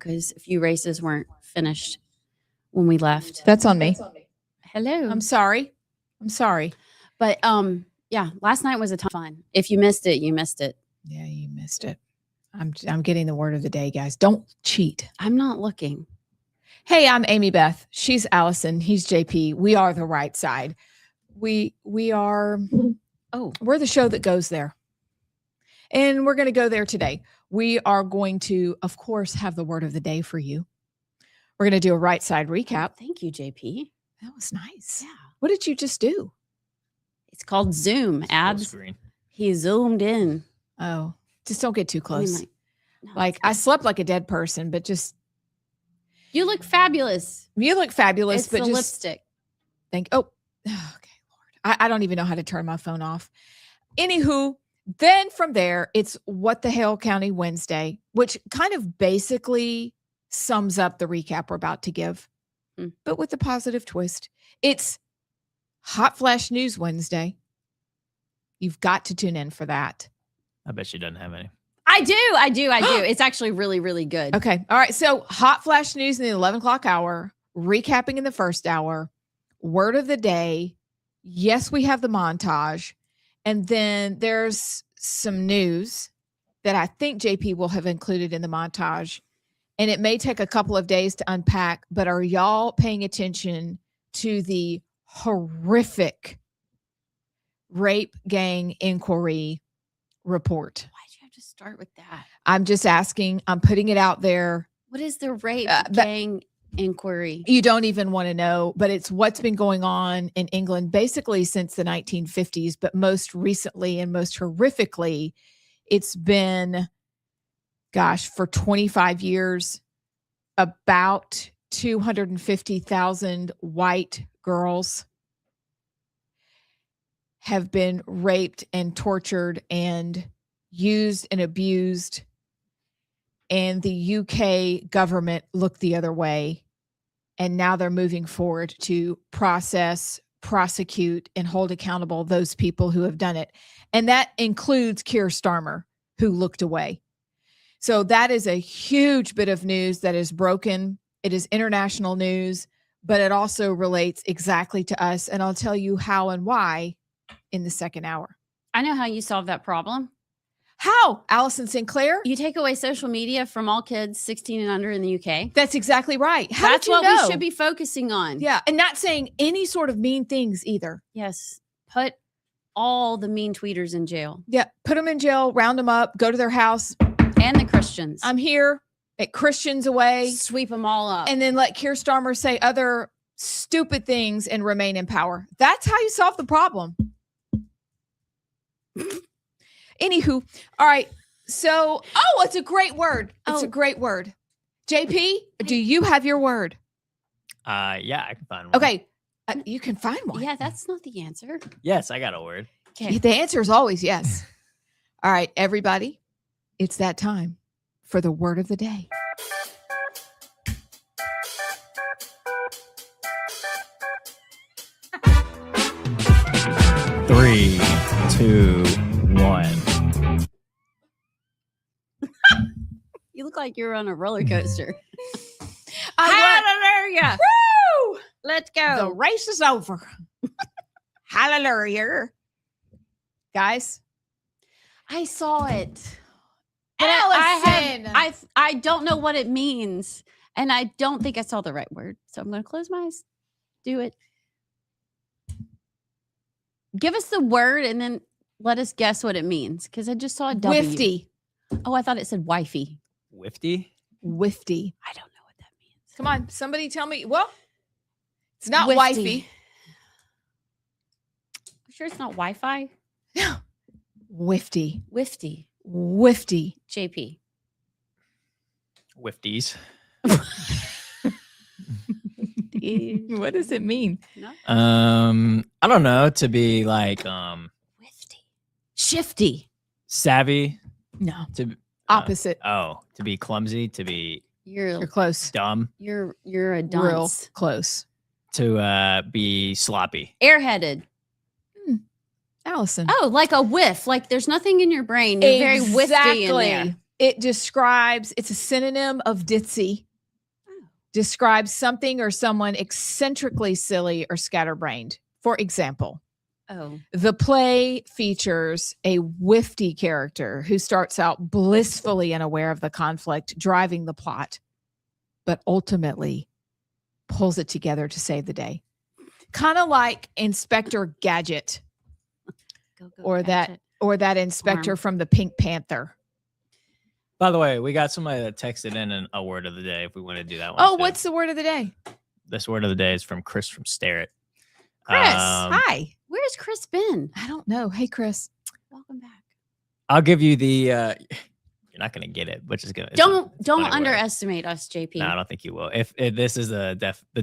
because a few races weren't finished when we left. That's on me. Hello. I'm sorry. But yeah, last night was a ton of fun. If you missed it, you missed it. Yeah, you missed it. I'm getting the word of the day, guys. Don't cheat. I'm not looking. Hey, I'm Amy Beth. She's Allison. He's JP. We are the right side. We are. Oh, we're the show that goes there, and we're going to go there today. We are going to, of course, have the word of the day for you. We're going to do a right side recap. oh, thank you, JP. That was nice. Yeah. What did you just do? It's called Zoom. Abs. Screen. He zoomed in. Oh, just don't get too close. I mean, no, like I slept like a dead person, but just you look fabulous. you look fabulous. It's but the just lipstick. okay, Lord. I don't even know how to turn my phone off. Anywho, then from there, it's What the Hell County Wednesday, which kind of basically sums up the recap we're about to give, but with a positive twist. It's Hot Flash News Wednesday. You've got to tune in for that. I bet she doesn't have any. I do. It's actually really, really good. Okay. All right. So Hot Flash News in the 11 o'clock hour, recapping in the first hour, word of the day. Yes, we have the montage. And then there's some news that I think JP will have included in the montage. And it may take a couple of days to unpack, but are y'all paying attention to the horrific rape gang inquiry report? Why'd you have to start with that? I'm just asking. I'm putting it out there. What is the rape gang inquiry? You don't even want to know, but it's what's been going on in England basically since the 1950s, but most recently and most horrifically, it's been, for 25 years, about 250,000 white girls have been raped and tortured and used and abused. And the UK government looked the other way. And now they're moving forward to process, prosecute, and hold accountable those people who have done it. And that includes Keir Starmer, who looked away. So that is a huge bit of news that is broken. It is international news, but it also relates exactly to us. And I'll tell you how and why in the second hour. I know how you solve that problem. How? Allison Sinclair? You take away social media from all kids 16 and under in the UK. That's exactly right. How That's did you what know? we should be focusing on. Yeah. And not saying any sort of mean things either. Yes. Put all the mean tweeters in jail. Yeah. Put them in jail, round them up, go to their house. And the Christians. I'm here at Christians away. Sweep them all up. And then let Keir Starmer say other stupid things and remain in power. That's how you solve the problem. Anywho, all right. So, it's a great word. It's a great word. JP, do you have your word? Yeah, I can find one. Okay. You can find one. Yeah, that's not the answer. Yes, I got a word. Okay. The answer is always yes. All right, everybody. It's that time for the word of the day. Three, two, one. You look like you're on a roller coaster. Hallelujah. Woo! Let's go. The race is over. Hallelujah. Guys, I saw it. But I don't know what it means. And I don't think I saw the right word. So I'm going to close my eyes. Do it. Give us the word and then let us guess what it means. Because I just saw a W. Wifty. Oh, I thought it said wifey. Wifty? Wifty. I don't know what that means. Come on, somebody tell me. Well, it's not Wifty. wifey. You sure it's not Wi-Fi? No. Wifty. Wifty. Wifty. JP. Wifties. What does it mean? No? I don't know. To be like Wifty. Shifty. savvy. No. To Opposite. to be clumsy, to be You're close. dumb, You're a Real dunce. close. to be sloppy. Airheaded. Allison. Oh, like a whiff. Like there's nothing in your brain. You're very whiffy in there. it's a synonym of ditzy. Describes something or someone eccentrically silly or scatterbrained. For example, the play features a wifty character who starts out blissfully unaware of the conflict driving the plot, but ultimately pulls it together to save the day. Kind of like Inspector Gadget or that inspector from the Pink Panther. By the way, we got somebody that texted in a word of the day if we want to do that one. Oh, too. what's the word of the day? This word of the day is from Chris from Stare It. Chris, hi. Where's Chris been? I don't know. Hey, Chris. Welcome back. I'll give you the you're not going to get it, but it's going to. Don't underestimate us, JP. No, I don't think you will. If this is the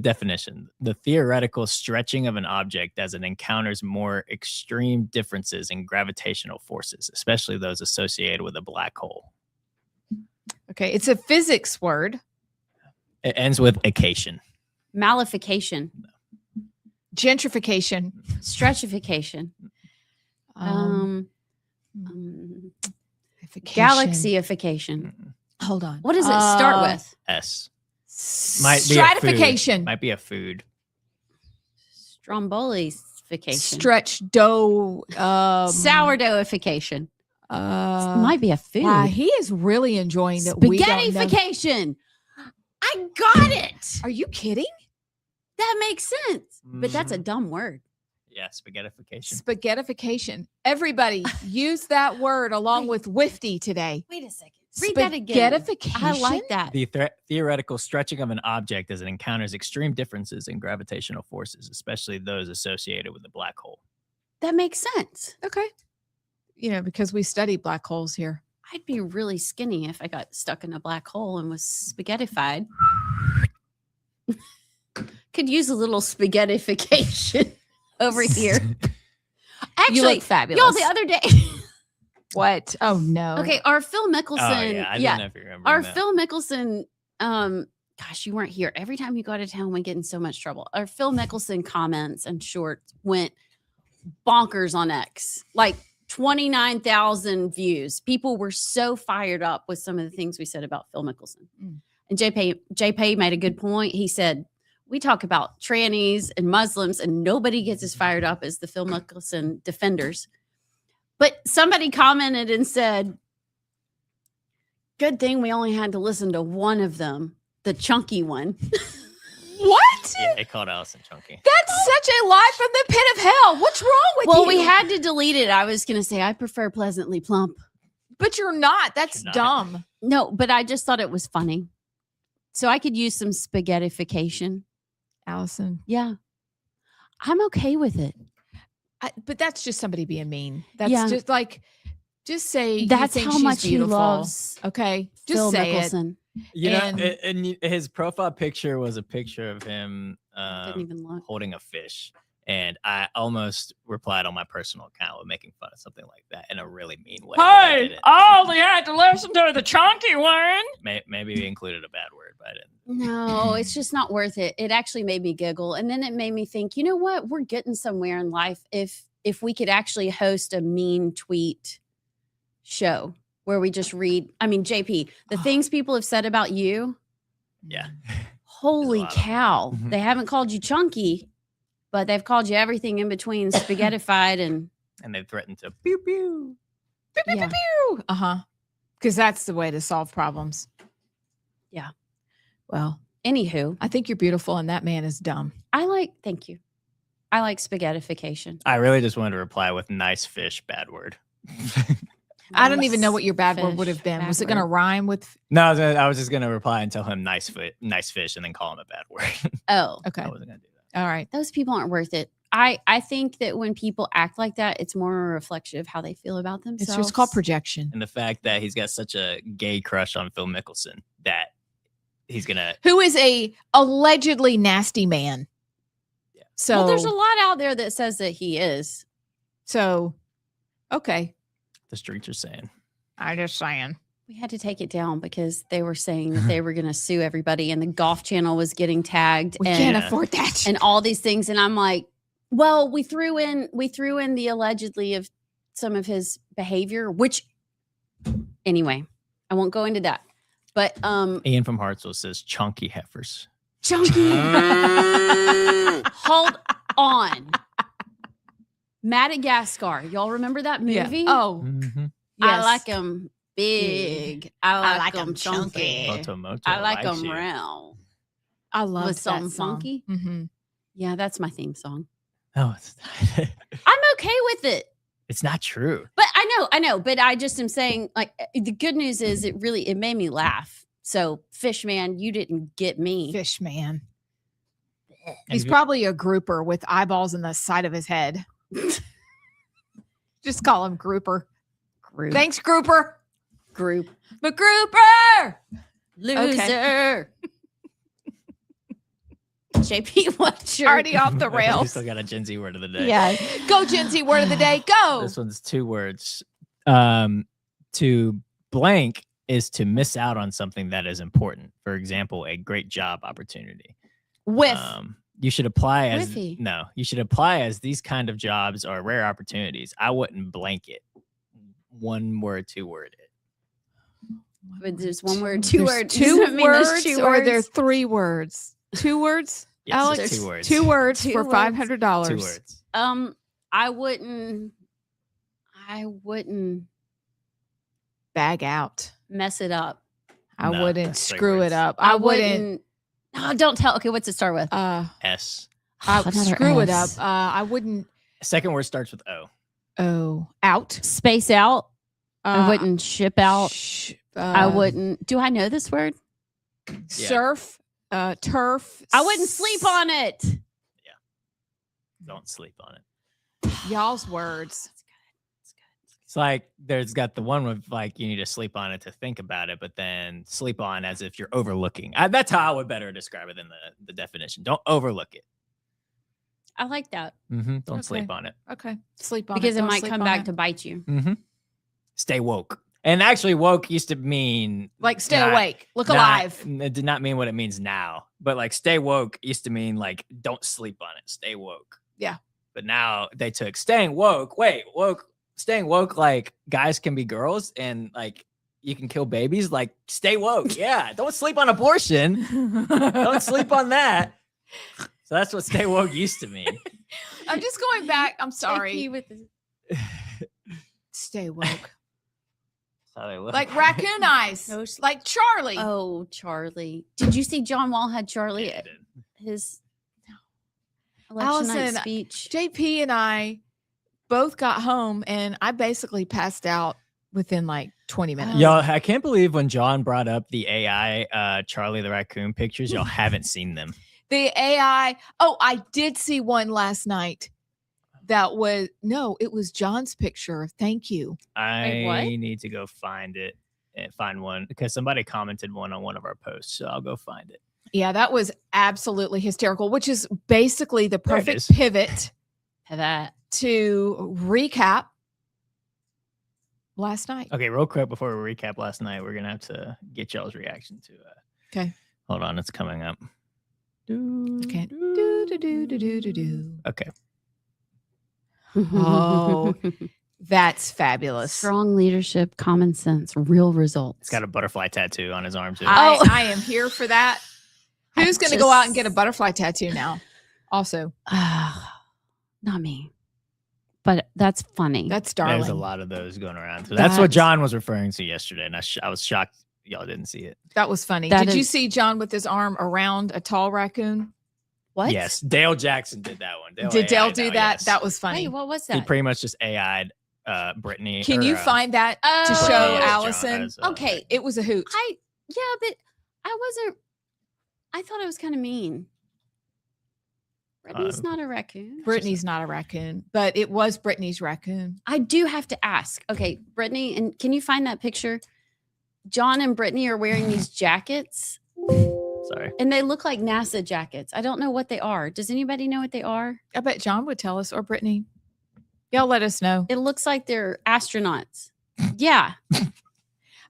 definition, the theoretical stretching of an object as it encounters more extreme differences in gravitational forces, especially those associated with a black hole. Okay, it's a physics word. It ends with ication. Malification. Gentrification. Stretchification. Galaxyification. Hold on. What does it start with? S. Stratification. Might be a food. Strombolification. Stretch dough. Sourdoughification. Might be a food. Wow, he is really enjoying that. Spaghettification. I got it. Are you kidding? That makes sense. But that's a dumb word. Yeah, spaghettification. Spaghettification. Everybody use that word along with wifty today. Wait a second. Read that again. Spaghettification. I like that. The theoretical stretching of an object as it encounters extreme differences in gravitational forces, especially those associated with a black hole. That makes sense. Okay. You know, because we study black holes here. I'd be really skinny if I got stuck in a black hole and was spaghettified. Could use a little spaghettification over here. Actually, you look fabulous. Y'all, the other day. What? Oh no. Okay, our Phil Mickelson. Oh, yeah, I don't know if you remember our that. Phil Mickelson. Gosh, you weren't here. Every time you go to town, we get in so much trouble. Our Phil Mickelson comments and shorts went bonkers on X. Like 29,000 views. People were so fired up with some of the things we said about Phil Mickelson. And JP made a good point. He said, we talk about trannies and Muslims and nobody gets as fired up as the Phil Mickelson defenders. But somebody commented and said, good thing we only had to listen to one of them, the chunky one. What? Yeah, they called Allison chunky. That's such a lie from the pit of hell. What's wrong with you? Well, we had to delete it. I was going to say, I prefer pleasantly plump. But you're not. That's You're not. dumb. No, but I just thought it was funny. So I could use some spaghettification. Allison. Yeah. I'm okay with it. But that's just somebody being mean. That's just like, just say That's you think how she's much beautiful. he loves Okay. Just Phil say Mickelson. You And- know, and his profile picture was a picture of him Didn't even look. holding a fish. And I almost replied on my personal account with making fun of something like that in a really mean way. but I didn't. I only had to listen to the chunky one. Maybe we included a bad word, but I didn't. No, it's just not worth it. It actually made me giggle. And then it made me think, you know what? We're getting somewhere in life if we could actually host a mean tweet show where we just read. I mean, JP, the things people have said about you. Yeah. Holy There's a lot of them. cow. Mhm. They haven't called you chunky, but they've called you everything in between spaghettified and And they threatened to pew pew. yeah. Uh-huh. Because that's the way to solve problems. Yeah. Well, Anywho, I think you're beautiful and that man is dumb. thank you. I like spaghettification. I really just wanted to reply with nice fish, bad word. I don't even know Nice what your bad word fish, would have been. bad Was it going to word. rhyme with? No, I was just going to reply and tell him nice fish and then call him a bad word. Oh, Okay. I wasn't going to do that. All right. those people aren't worth it. I think that when people act like that, it's more a reflection of how they feel about themselves. It's just called projection. And the fact that he's got such a gay crush on Phil Mickelson that he's going to. Who is a allegedly nasty man. Yeah. So Well, there's a lot out there that says that he is. Okay. The streets are saying. I'm just saying. We had to take it down because they were saying that they were going to sue everybody, and the Golf Channel was getting tagged, We and can't Yeah. afford that. and all these things. And I'm like, well, we threw in the allegedly of some of his behavior, which anyway, I won't go into that. But Ian from Hartsville says chunky heifers. chunky. Hold on. Madagascar. Y'all remember that movie? Yeah. Oh, Mm-hmm. I yes. like them big. I like them chunky. chunky. Moto Moto I like likes them you. round. I love With that something song. funky? Mm-hmm. Yeah, that's my theme song. No, it's not. I'm okay with it. It's not true. But I know. But I just am saying, like, the good news is it made me laugh. So, Fishman, you didn't get me. Fish man. And He's you- probably a grouper with eyeballs in the side of his head. Just call him Grouper. Group. Thanks, Grouper. Group. But Grouper. Loser. JP, what's your Already off the We rails. still got a Gen Z word of the day. Yeah. Go, Gen Z, word of the day. Go. This one's 2 words. To blank is to miss out on something that is important. For example, a great job opportunity. With. You should apply as Whiffy. no. You should apply as these kind of jobs are rare opportunities. I wouldn't blanket. 1 word, 2 word it. But there's 1 word, 2 There's words. 2 Does that mean there's words 2 or words? there 3 words? 2 words? Yes, Alex, it's 2 words. 2 words 2 for words. $500. 2 words. I wouldn't Bag out. mess it up. I No, wouldn't that's 3 screw words. it up. I wouldn't. No, don't tell. Okay, what's it start with? S. I Another screw it up. S. I wouldn't. Second word starts with O. Oh, out. Space out. I wouldn't ship out. I uh, wouldn't. Do I know this word? surf. Turf. I wouldn't sleep on it. Don't sleep on it. Y'all's words. It's like there's got the one with like you need to sleep on it to think about it, but then sleep on as if you're overlooking. That's how I would better describe it than the definition. Don't overlook it. I like that Don't sleep Okay. on it. Okay. Sleep on because it Don't might sleep come on back it. to bite you. Stay woke. And actually, woke used to mean Like stay not- awake. Look not- alive. It did not mean what it means now. But like stay woke used to mean like don't sleep on it. Stay woke. Yeah. But now they took staying woke. Wait, woke. Staying woke. Like guys can be girls and like you can kill babies. Like stay woke. Yeah. Don't sleep on abortion. Don't sleep on that. So that's what stay woke used to mean. I'm just going back. I'm sorry. With the- Stay woke. That's how they look. Like raccoon eyes. No, Like Charlie. oh, Charlie. Did you see John Wall had Charlie Yeah, at it did. his election night Allison, speech? JP and I both got home and I basically passed out within like 20 minutes. Y'all, I can't believe when John brought up the AI Charlie the Raccoon pictures, y'all haven't seen them. The AI. Oh, I did see one last night. That was it was John's picture. Thank you. I what? need to go find it and find one because somebody commented one on one of our posts. So I'll go find it. Yeah, that was absolutely hysterical, which is basically the There it perfect is. pivot That to recap last night. Okay, real quick before we recap last night, we're gonna have to get y'all's reaction to Okay. Hold on, it's coming up. Okay. Do, do, do, do, do, do, do. Okay. Oh. That's fabulous. Strong leadership, common sense, real results. It's got a butterfly tattoo on his arm too. I am here for that. I Who's going to go out and just- get a butterfly tattoo now? Also, Not me. But that's funny. that's darling. There's a lot of those going around. So that's what That's- John was referring to yesterday, and I was shocked y'all didn't see it. That was funny. That Did you is- see John with his arm around a tall raccoon? what? Yes, Dale Jackson did that one. Did Dale AI'd do out, that? yes. That was funny. Wait, what was He that? pretty much just AI'd Brittany. Can or, you find that to Oh. show Brittany as John- Allison? as, Okay. It was a hoot. But I thought it was kind of mean. Brittany's not a raccoon. Brittany's not a raccoon, but it was Brittany's raccoon. I do have to ask. Okay, Brittany, and can you find that picture? John and Brittany are wearing these jackets, Sorry. and they look like NASA jackets. I don't know what they are. Does anybody know what they are? I bet John would tell us or Brittany. Y'all let us know. It looks like they're astronauts. Yeah.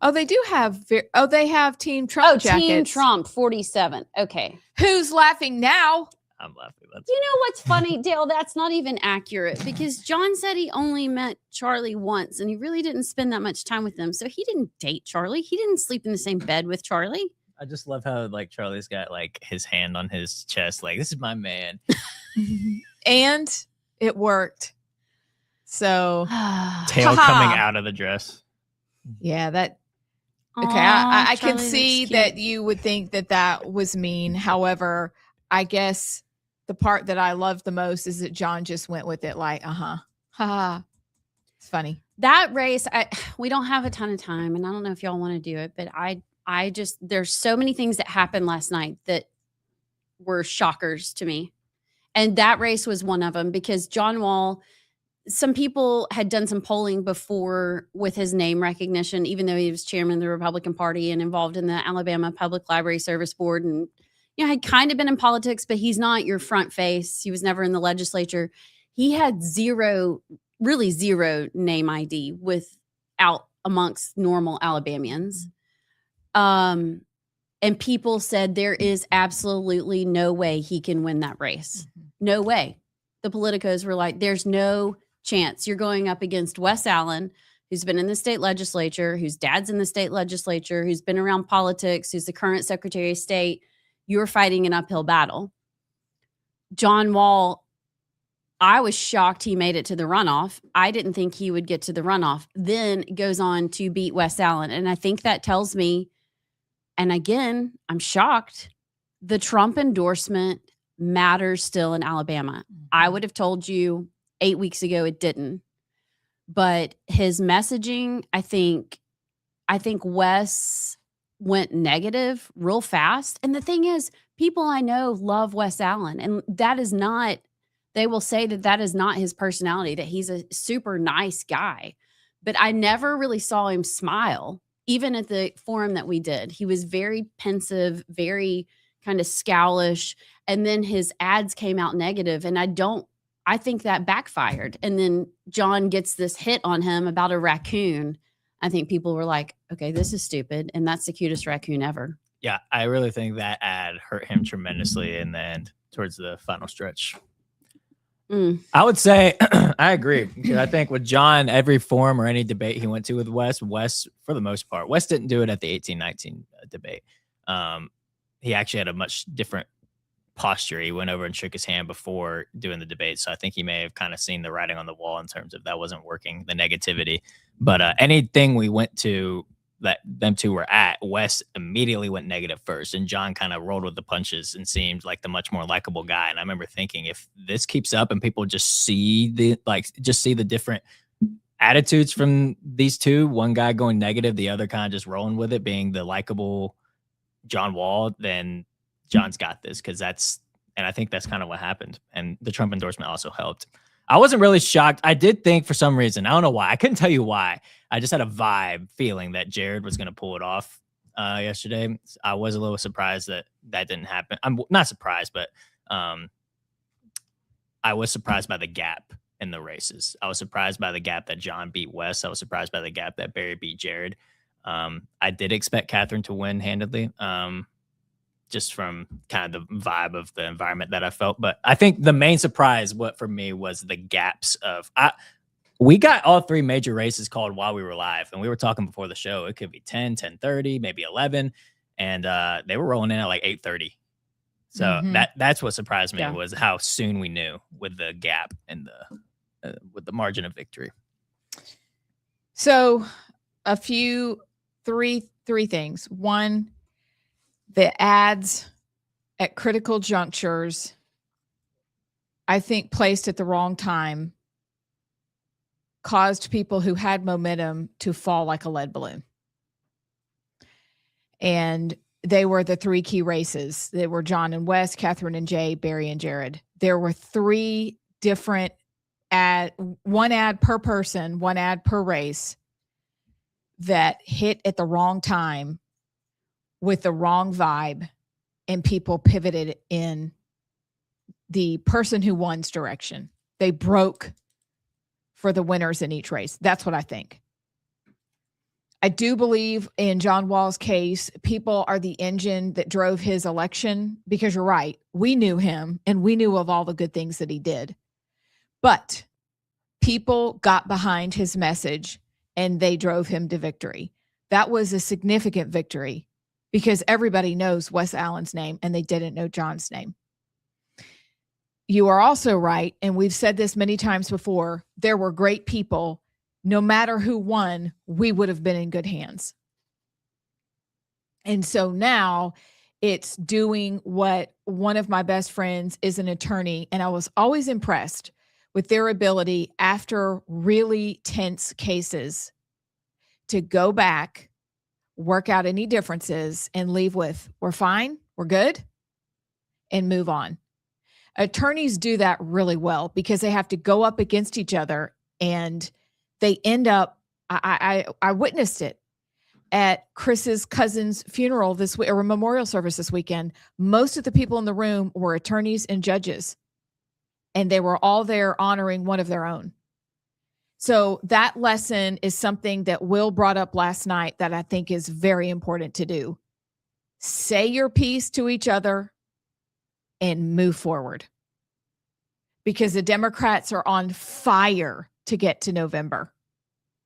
Oh, they do have. They have Team Trump jackets. Team Trump 47. Okay. Who's laughing now? I'm laughing. That's You know what's funny, Dale? That's not even accurate because John said he only met Charlie once and he really didn't spend that much time with him. So he didn't date Charlie. He didn't sleep in the same bed with Charlie. I just love how like Charlie's got like his hand on his chest, like this is my man. And it worked. So Tail coming out of the dress. yeah, that okay. Aw, I can Charlie see looks that cute. you would think that was mean. However, I guess the part that I love the most is that John just went with it like, haha. It's funny. That race, we don't have a ton of time, and I don't know if y'all want to do it, but I just there's so many things that happened last night that were shockers to me. And that race was one of them because John Wall, some people had done some polling before with his name recognition, even though he was chairman of the Republican Party and involved in the Alabama Public Library Service Board and had kind of been in politics, but he's not your front face. He was never in the legislature. He had really zero name ID without amongst normal Alabamians. And people said there is absolutely no way he can win that race. No way. The politicos were like, there's no chance. You're going up against Wes Allen, who's been in the state legislature, whose dad's in the state legislature, who's been around politics, who's the current Secretary of State. You're fighting an uphill battle. John Wall, I was shocked he made it to the runoff. I didn't think he would get to the runoff. Then goes on to beat Wes Allen. And I think that tells me, and again, I'm shocked, the Trump endorsement matters still in Alabama. I would have told you 8 weeks ago it didn't. But his messaging, I think Wes went negative real fast. And the thing is, people I know love Wes Allen. And that is not, they will say that is not his personality, that he's a super nice guy. But I never really saw him smile, even at the forum that we did. He was very pensive, very kind of scowlish. And then his ads came out negative. And I think that backfired. And then John gets this hit on him about a raccoon. I think people were like, okay, this is stupid. And that's the cutest raccoon ever. Yeah, I really think that ad hurt him tremendously in the end, towards the final stretch. I would say I agree, because I think with John, every forum or any debate he went to with Wes, for the most part, Wes didn't do it at the 1819 debate. He actually had a much different posture. He went over and shook his hand before doing the debate. So I think he may have kind of seen the writing on the wall in terms of that wasn't working, the negativity. But anything we went to that them two were at, Wes immediately went negative first, and John kind of rolled with the punches and seemed like the much more likable guy. And I remember thinking, if this keeps up and people just see the different attitudes from these two, one guy going negative, the other kind of just rolling with it, being the likable John Wall, then John's got this. And I think that's kind of what happened. And the Trump endorsement also helped. I wasn't really shocked. I did think for some reason, I don't know why, I couldn't tell you why, I just had a vibe feeling that Jared was going to pull it off yesterday. I was a little surprised that didn't happen. I'm not surprised, but I was surprised by the gap in the races. I was surprised by the gap that John beat Wes. I was surprised by the gap that Barry beat Jared. I did expect Catherine to win handedly, just from kind of the vibe of the environment that I felt. But I think the main surprise for me was the gaps of we got all three major races called while we were live, and we were talking before the show. It could be 10, 10:30, maybe 11. And they were rolling in at like 8:30. So that's what surprised me was how soon we knew with the gap and with the margin of victory. So three things. One, the ads at critical junctures, I think placed at the wrong time, caused people who had momentum to fall like a lead balloon. And they were the three key races. They were John and Wes, Catherine and Jay, Barry and Jared. There were three different one ad per person, one ad per race that hit at the wrong time with the wrong vibe, and people pivoted in the person who won's direction. They broke for the winners in each race. That's what I think. I do believe in John Wall's case, people are the engine that drove his election, because you're right. We knew him and we knew of all the good things that he did. But people got behind his message and they drove him to victory. That was a significant victory because everybody knows Wes Allen's name and they didn't know John's name. You are also right, and we've said this many times before, there were great people. No matter who won, we would have been in good hands. And so now it's doing what one of my best friends is an attorney, and I was always impressed with their ability after really tense cases to go back, work out any differences, and leave with, we're fine, we're good, and move on. Attorneys do that really well because they have to go up against each other, and they end up, I witnessed it at Chris's cousin's funeral this week, or memorial service this weekend. Most of the people in the room were attorneys and judges, and they were all there honoring one of their own. So that lesson is something that Will brought up last night that I think is very important to do. Say your piece to each other and move forward, because the Democrats are on fire to get to November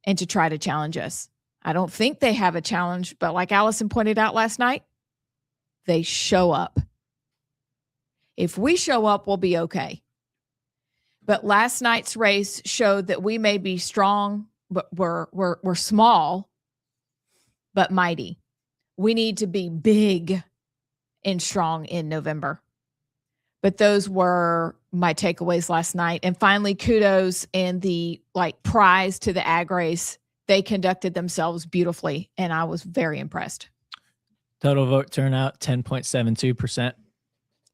and to try to challenge us. I don't think they have a challenge, but like Allison pointed out last night, they show up. If we show up, we'll be okay. But last night's race showed that we may be strong, but we're small, but mighty. We need to be big and strong in November. But those were my takeaways last night. And finally, kudos and the prize to the ag race. They conducted themselves beautifully, and I was very impressed. Total vote turnout, 10.72%.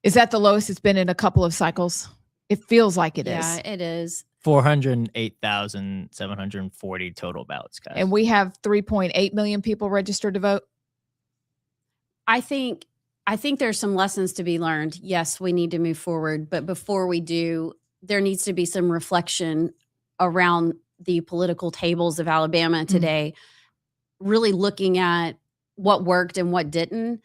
Is that the lowest it's been in a couple of cycles? It feels like it is. Yeah, it is. 408,740 total ballots cast. And we have 3.8 million people registered to vote. I think there's some lessons to be learned. Yes, we need to move forward, but before we do, there needs to be some reflection around the political tables of Alabama today, really looking at what worked and what didn't.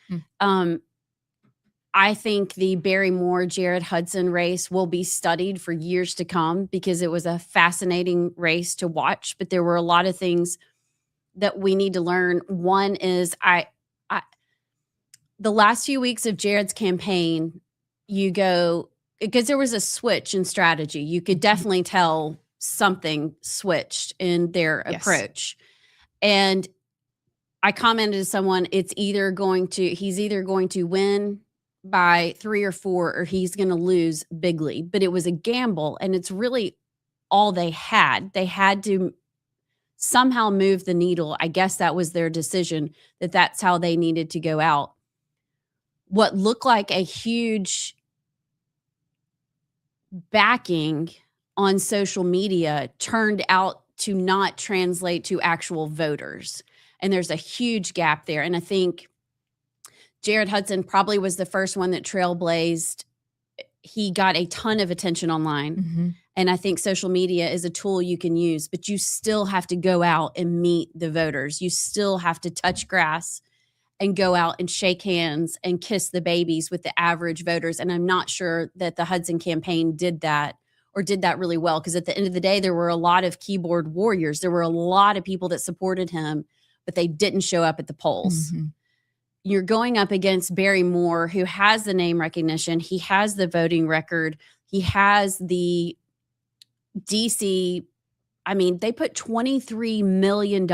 I think the Barry Moore, Jared Hudson race will be studied for years to come because it was a fascinating race to watch, but there were a lot of things that we need to learn. One is the last few weeks of Jared's campaign, because there was a switch in strategy. You could definitely tell something switched in their approach. And I commented to someone, he's either going to win by 3 or 4, or he's going to lose bigly. But it was a gamble, and it's really all they had. They had to somehow move the needle. I guess that was their decision, that's how they needed to go out. What looked like a huge backing on social media turned out to not translate to actual voters. And there's a huge gap there. And I think Jared Hudson probably was the first one that trailblazed. He got a ton of attention online. And I think social media is a tool you can use, but you still have to go out and meet the voters. You still have to touch grass and go out and shake hands and kiss the babies with the average voters. And I'm not sure that the Hudson campaign did that really well, because at the end of the day, there were a lot of keyboard warriors. There were a lot of people that supported him, but they didn't show up at the polls. You're going up against Barry Moore, who has the name recognition. He has the voting record. He has the DC. I mean, they put $23 million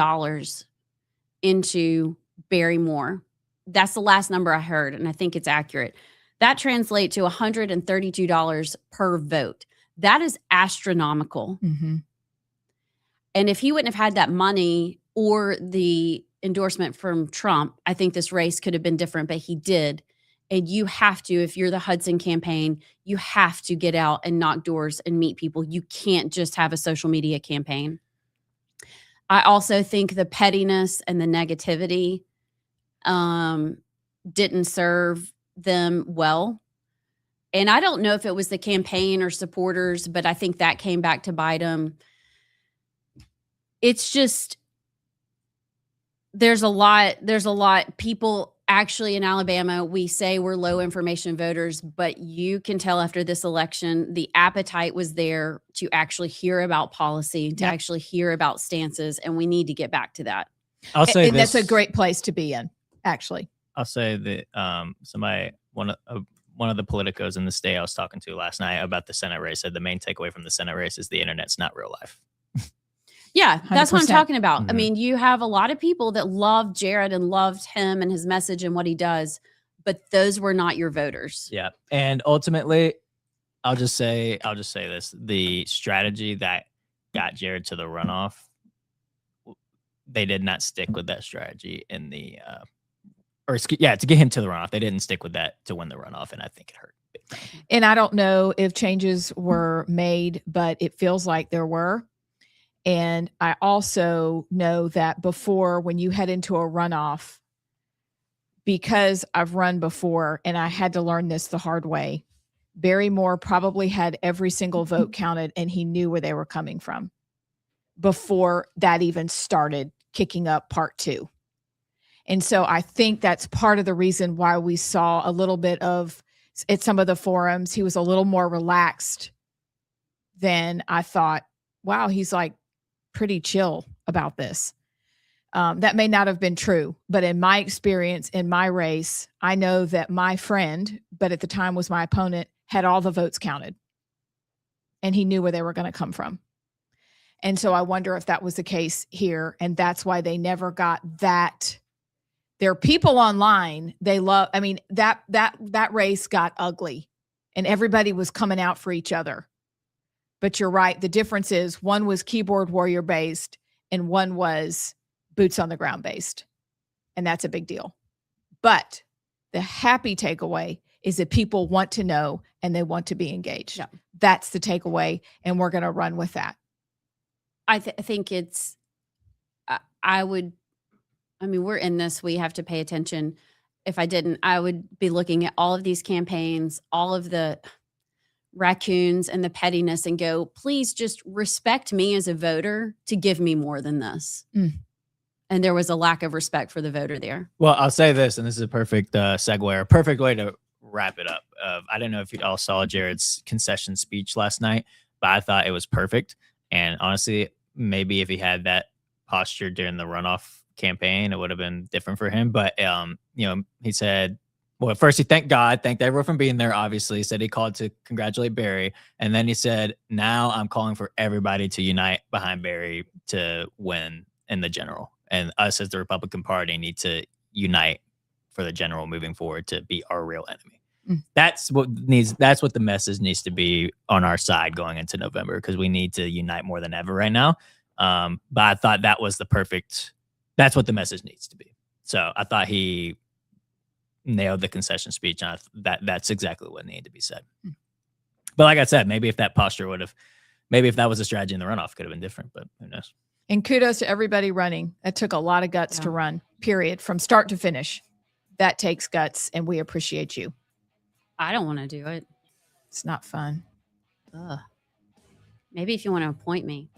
into Barry Moore. That's the last number I heard, and I think it's accurate. That translates to $132 per vote. That is astronomical. And if he wouldn't have had that money or the endorsement from Trump, I think this race could have been different, but he did. And you have to, if you're the Hudson campaign, you have to get out and knock doors and meet people. You can't just have a social media campaign. I also think the pettiness and the negativity didn't serve them well. And I don't know if it was the campaign or supporters, but I think that came back to bite them. It's just, there's a lot people actually in Alabama, we say we're low information voters, but you can tell after this election, the appetite was there to actually hear about policy, to Yep. actually hear about stances, and we need to get back to that. I'll say And this. that's a great place to be in, actually. I'll say that one of the politicos in the state I was talking to last night about the Senate race said the main takeaway from the Senate race is the internet's not real life. Yeah, that's what I'm 100%. talking about. I Mhm. mean, you have a lot of people that loved Jared and loved him and his message and what he does, but those were not your voters. Yeah. And ultimately, I'll just say this. The strategy that got Jared to the runoff, they did not stick with that strategy in the to get him to the runoff. They didn't stick with that to win the runoff, and I think it hurt. And I don't know if changes were made, but it feels like there were. And I also know that before, when you head into a runoff, because I've run before and I had to learn this the hard way, Barry Moore probably had every single vote counted and he knew where they were coming from before that even started kicking up part 2. And so I think that's part of the reason why we saw a little bit of, at some of the forums, he was a little more relaxed than I thought. Wow, he's like pretty chill about this. That may not have been true, but in my experience, in my race, I know that my friend, but at the time was my opponent, had all the votes counted and he knew where they were going to come from. And so I wonder if that was the case here. And that's why they never got that. There are people online, they love, I mean, that race got ugly and everybody was coming out for each other. But you're right. The difference is one was keyboard warrior based and one was boots on the ground based. And that's a big deal. But the happy takeaway is that people want to know and they want to be engaged. Yeah. That's the takeaway. And we're going to run with that. I think it's, we're in this, we have to pay attention. If I didn't, I would be looking at all of these campaigns, all of the raccoons and the pettiness and go, please just respect me as a voter to give me more than this. And there was a lack of respect for the voter there. Well, I'll say this, and this is a perfect segue, or a perfect way to wrap it up. I don't know if you all saw Jared's concession speech last night, but I thought it was perfect. And honestly, maybe if he had that posture during the runoff campaign, it would have been different for him. But he said, well, first he thanked God, thanked everyone for being there. Obviously, he said he called to congratulate Barry, and then he said, "Now I'm calling for everybody to unite behind Barry to win in the general, and us as the Republican Party need to unite for the general moving forward to be our real enemy." That's what the message needs to be on our side going into November, because we need to unite more than ever right now. But I thought that was that's what the message needs to be. So I thought he nailed the concession speech. And that's exactly what needed to be said. But like I said, maybe if that was a strategy in the runoff, could have been different, but who knows? And kudos to everybody running. That took a lot of guts to run, period, from start to finish. That takes guts, and we appreciate you. I don't want to do it. It's not fun. Ugh. Maybe if you want to appoint me.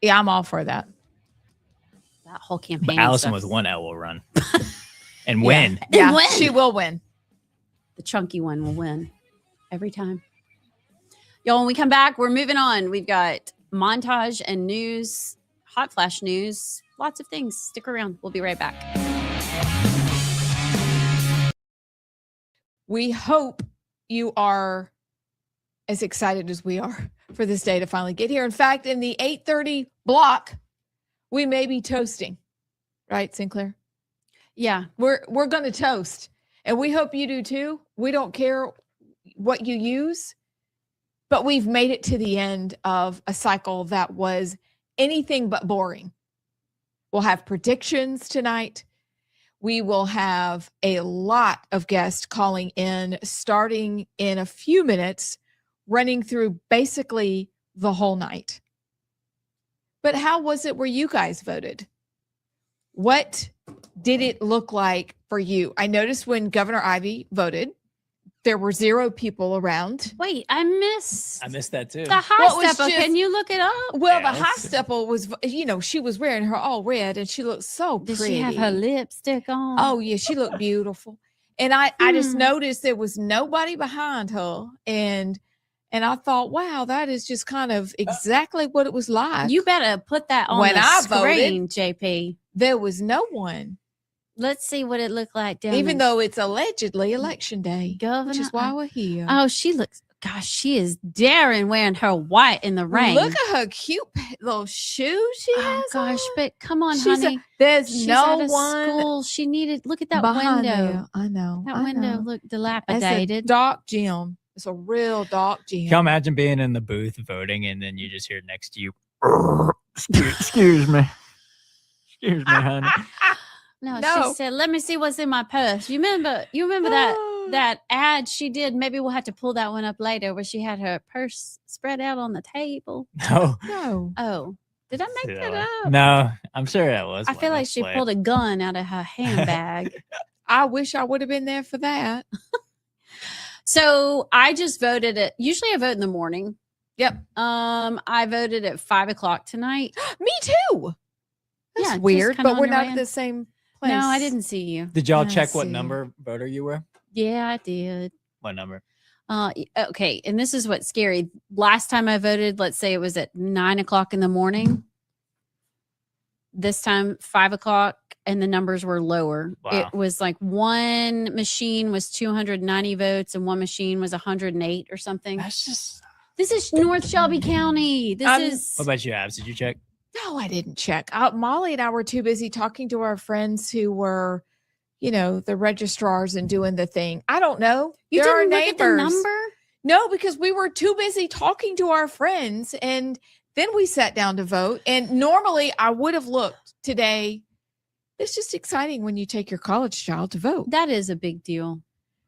Yeah, I'm all for that. That whole campaign. But Allison stuff. with one L will run and win. Yeah, win. she will win. The chunky one will win every time. Y'all, when we come back, we're moving on. We've got montage and news, hot flash news, lots of things. Stick around. We'll be right back. We hope you are as excited as we are for this day to finally get here. In fact, in the 8:30 block, we may be toasting. Right, Sinclair? Yeah. We're going to toast. And we hope you do too. We don't care what you use, but we've made it to the end of a cycle that was anything but boring. We'll have predictions tonight. We will have a lot of guests calling in, starting in a few minutes, running through basically the whole night. But how was it where you guys voted? What did it look like for you? I noticed when Governor Ivey voted, there were 0 people around. Wait, I missed that too. the high What was stepper. just- Can you look it up? Well, Yeah, the let's high see. stepper was, she was wearing her all red and she looked so Did pretty. she have her lipstick on? Oh yeah, she looked beautiful. And I just Hmm. noticed there was nobody behind her. And I thought, wow, that is just kind of exactly what it was like. You better put that on When the I screen, JP. There was no one, Let's see what it looked like down even there. though it's allegedly election day, Governor, which is why we're here. oh, she looks. Gosh, she is daring wearing her white in the rain. Look at her cute little shoes she Oh has. gosh, on. but come on, She's honey. there's She's no out of one school. She needed. Look at that behind window. there. I know. That I window know. looked It's a dilapidated. dark gym. It's a real dark gym. Can you imagine being in the booth voting and then you just hear next to you, excuse me. Excuse me, honey. No, No. she said, "Let me see what's in my purse." You remember that ad she did? Maybe we'll have to pull that one up later, where she had her purse spread out on the table. No. No. Oh, did I make that up? No, I'm sure that was. I feel like she pulled a gun out of her handbag. I wish I would have been there for that. So I just voted it. Usually I vote in the morning. Yep. I voted at 5:00 tonight. Me too. That's Yeah, just weird, kinda but on we're your not way at in. the same place. No, I didn't see you. Did y'all I check what see. number voter you were? Yeah, I did. What number? Okay, and this is what's scary. Last time I voted, let's say it was at 9:00 in the morning. This time 5:00, and the numbers were lower. Wow. It was like one machine was 290 votes, and one machine was 108 or something. That's just. This is North Shelby County. This is What about you, Abs? Did you check? No, I didn't check. Molly and I were too busy talking to our friends who were, the registrars and doing the thing. I don't know. you They're our didn't look at the neighbors. number. No, because we were too busy talking to our friends, and then we sat down to vote. And normally I would have looked today. It's just exciting when you take your college child to vote. That is a big deal.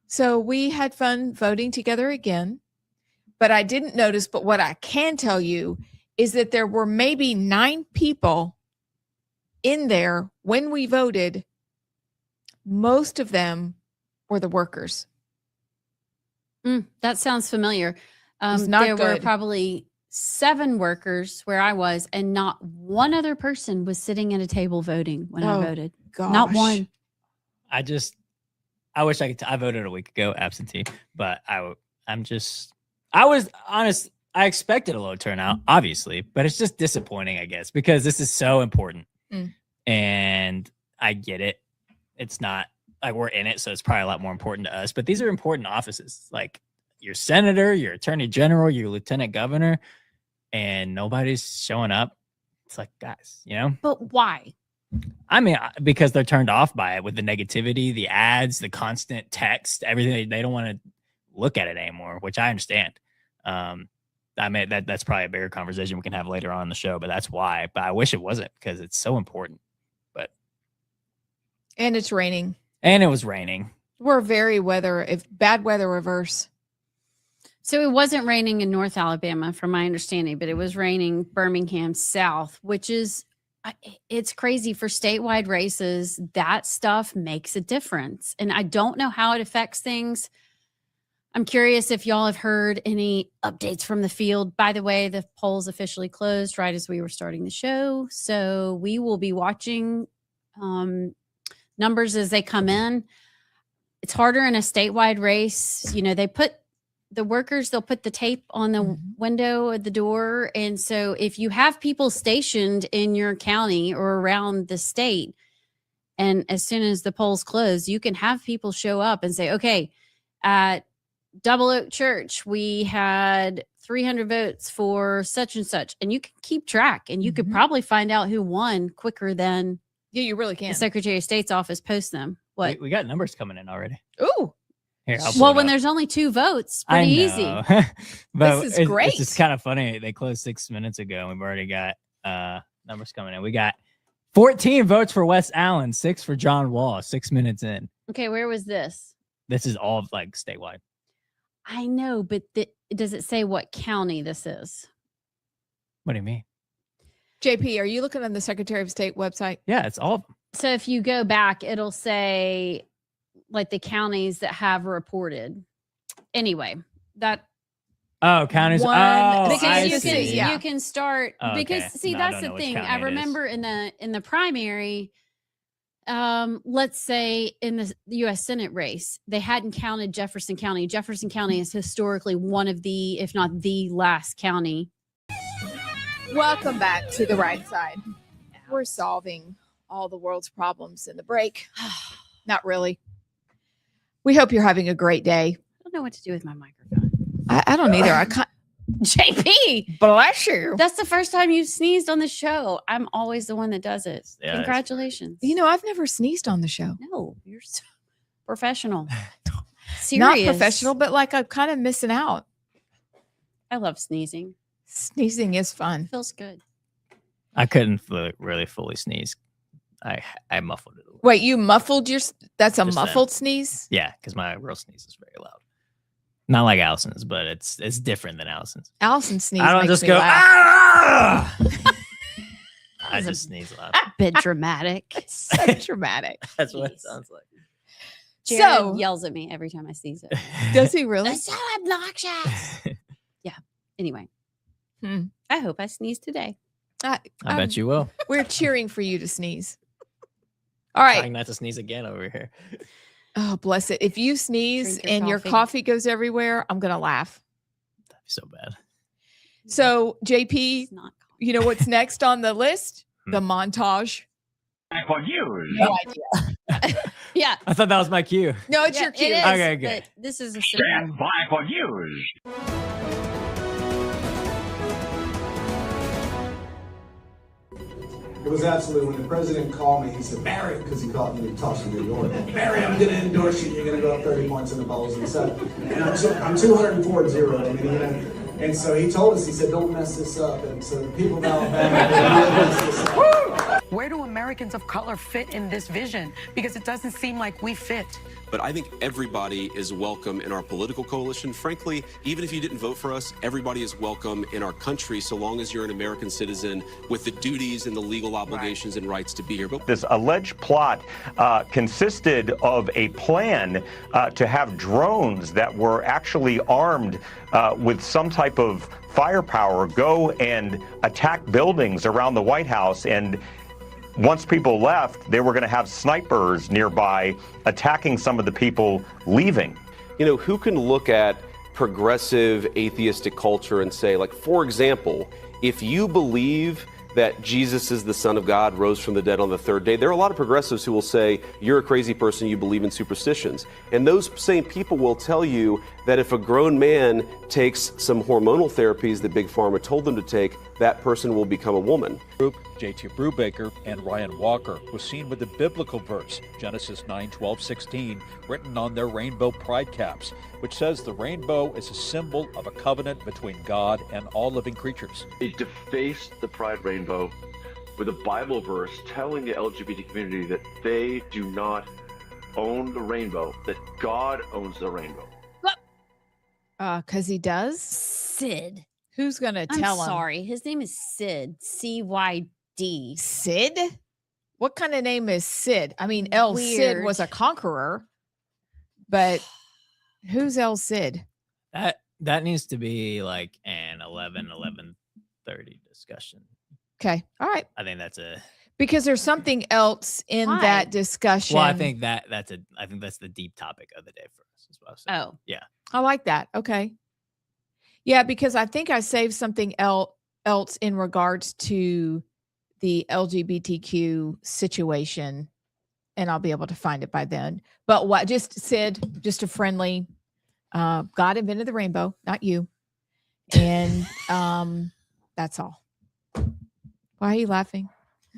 So we had fun voting together again, but I didn't notice. But what I can tell you is that there were maybe 9 people in there when we voted. Most of them were the workers. That sounds familiar. It's not there were good. probably 7 workers where I was, and not one other person was sitting at a table voting when I Oh, voted. Gosh. Not one. I wish I could. I voted a week ago, absentee, but I was honest. I expected a low turnout, obviously, but it's just disappointing, I guess, because this is so important. And I get it. It's not like we're in it, so it's probably a lot more important to us. But these are important offices, like your senator, your attorney general, your lieutenant governor, and nobody's showing up. It's like, guys, But why? I mean, because they're turned off by it with the negativity, the ads, the constant text, everything. They don't want to look at it anymore, which I understand. I mean, that's probably a bigger conversation we can have later on in the show, but that's why. But I wish it wasn't, because it's so important. And it's raining. And it was raining. We're bad weather reverse. So it wasn't raining in North Alabama, from my understanding, but it was raining Birmingham South, which is, it's crazy for statewide races. That stuff makes a difference. And I don't know how it affects things. I'm curious if y'all have heard any updates from the field. By the way, the polls officially closed right as we were starting the show. So we will be watching numbers as they come in. It's harder in a statewide race. They put the workers, they'll put the tape on the window at the door. And so if you have people stationed in your county or around the state, and as soon as the polls close, you can have people show up and say, okay, at Double Oak Church, we had 300 votes for such and such. And you can keep track, and you could probably find out who won quicker than Yeah, you really can. the Secretary of State's office posts them. What? We got numbers coming in already. Ooh. Here, I'll pull Well, it when up. there's only 2 votes, I pretty know. easy. But This is It's great. just kind of funny. They closed 6 minutes ago, and we've already got numbers coming in. We got 14 votes for Wes Allen, 6 for John Wall, 6 minutes in. Okay, where was this? This is all like statewide. I know, but does it say what county this is? What do you mean? JP, are you looking on the Secretary of State website? Yeah, it's all of them. So if you go back, it'll say like the counties that have reported. Anyway, that Oh, counties. One- Oh, because I because see. see. you can start Oh, because okay. see No, I that's don't the know which thing. county I it is. remember in the primary, let's say in the U.S. Senate race, they hadn't counted Jefferson County. Jefferson County is historically one of the, if not the last county. Welcome back to the right side. We're solving all the world's problems in the break. Not really. We hope you're having a great day. I don't know what to do with my microphone. I don't either. I can't. JP, Bless you. that's the first time you've sneezed on the show. I'm always the one that does it. Yeah, Congratulations. You know, I've never sneezed on the show. No, you're so professional. Serious. Not professional, but like I'm kind of missing out. I love sneezing. Sneezing is fun. Feels good. I couldn't really fully sneeze. I muffled it a little. Wait, you muffled your? That's a Just muffled sneeze. Yeah, because my real sneeze is very loud. Not like Allison's, but it's different than Allison's. Allison sneeze. I don't makes just me go. laugh. Ah! I was a- just sneeze loud. A bit dramatic. So dramatic. That's what it Jeez. sounds like. Jared So yells at me every time I sneeze it. does he really? That's so obnoxious. Anyway, Hmm. I hope I sneeze today. I bet you will. We're cheering for you to sneeze. All right. Trying not to sneeze again over here. Oh, bless it. If you sneeze Drink your and your coffee. coffee goes everywhere, I'm going to laugh. That'd be so bad. So, JP, It's not coffee. you know what's next on the list? Hmm. The montage. For you. No idea. Yeah. I thought that was my cue. No, it's Yeah, your cue. it is, Okay, good. but this is a Stand simple. by for news. It was absolutely, when the president called me, he said, Barry, because he called me, he talks to New York. Barry, I'm going to endorse you. You're going to go up 30 points in the polls. And so, and I'm 204 and 0. I mean, you know, and so he told us, he said, don't mess this up. And so the people of Alabama, they really messed this up. Where do Americans of color fit in this vision? Because it doesn't seem like we fit. But I think everybody is welcome in our political coalition. Frankly, even if you didn't vote for us, everybody is welcome in our country so long as you're an American citizen with the duties and the legal obligations and rights to be here. But This alleged plot consisted of a plan to have drones that were actually armed with some type of firepower go and attack buildings around the White House. And once people left, they were going to have snipers nearby attacking some of the people leaving. you know, who can look at progressive atheistic culture and say, like, for example, if you believe that Jesus is the Son of God, rose from the dead on the third day, there are a lot of progressives who will say, you're a crazy person, you believe in superstitions. And those same people will tell you that if a grown man takes some hormonal therapies that Big Pharma told them to take, that person will become a woman. Group, J.T. Brubaker and Ryan Walker, was seen with the biblical verse, Genesis 9:12-16, written on their rainbow pride caps, which says the rainbow is a symbol of a covenant between God and all living creatures. They defaced the Pride Rainbow with a Bible verse telling the LGBT community that they do not own the rainbow, that God owns the rainbow. Because he does? Sid. Who's going to I'm tell him? sorry. His name is Sid. C-Y-D. Sid? What kind of name is Sid? I mean, El Cid was a Weird. conqueror, but who's El Cid? That needs to be like an 11:30 discussion. Okay. All right. I think that's a. Because there's something else in Why? that discussion. Well, I think that's the deep topic of the day for us. Is what I was saying. Oh. Yeah. I like that. Okay. Yeah, because I think I saved something else in regards to the LGBTQ situation, and I'll be able to find it by then. But what just said, just a friendly, God invented the rainbow, not you. And that's all. Why are you laughing?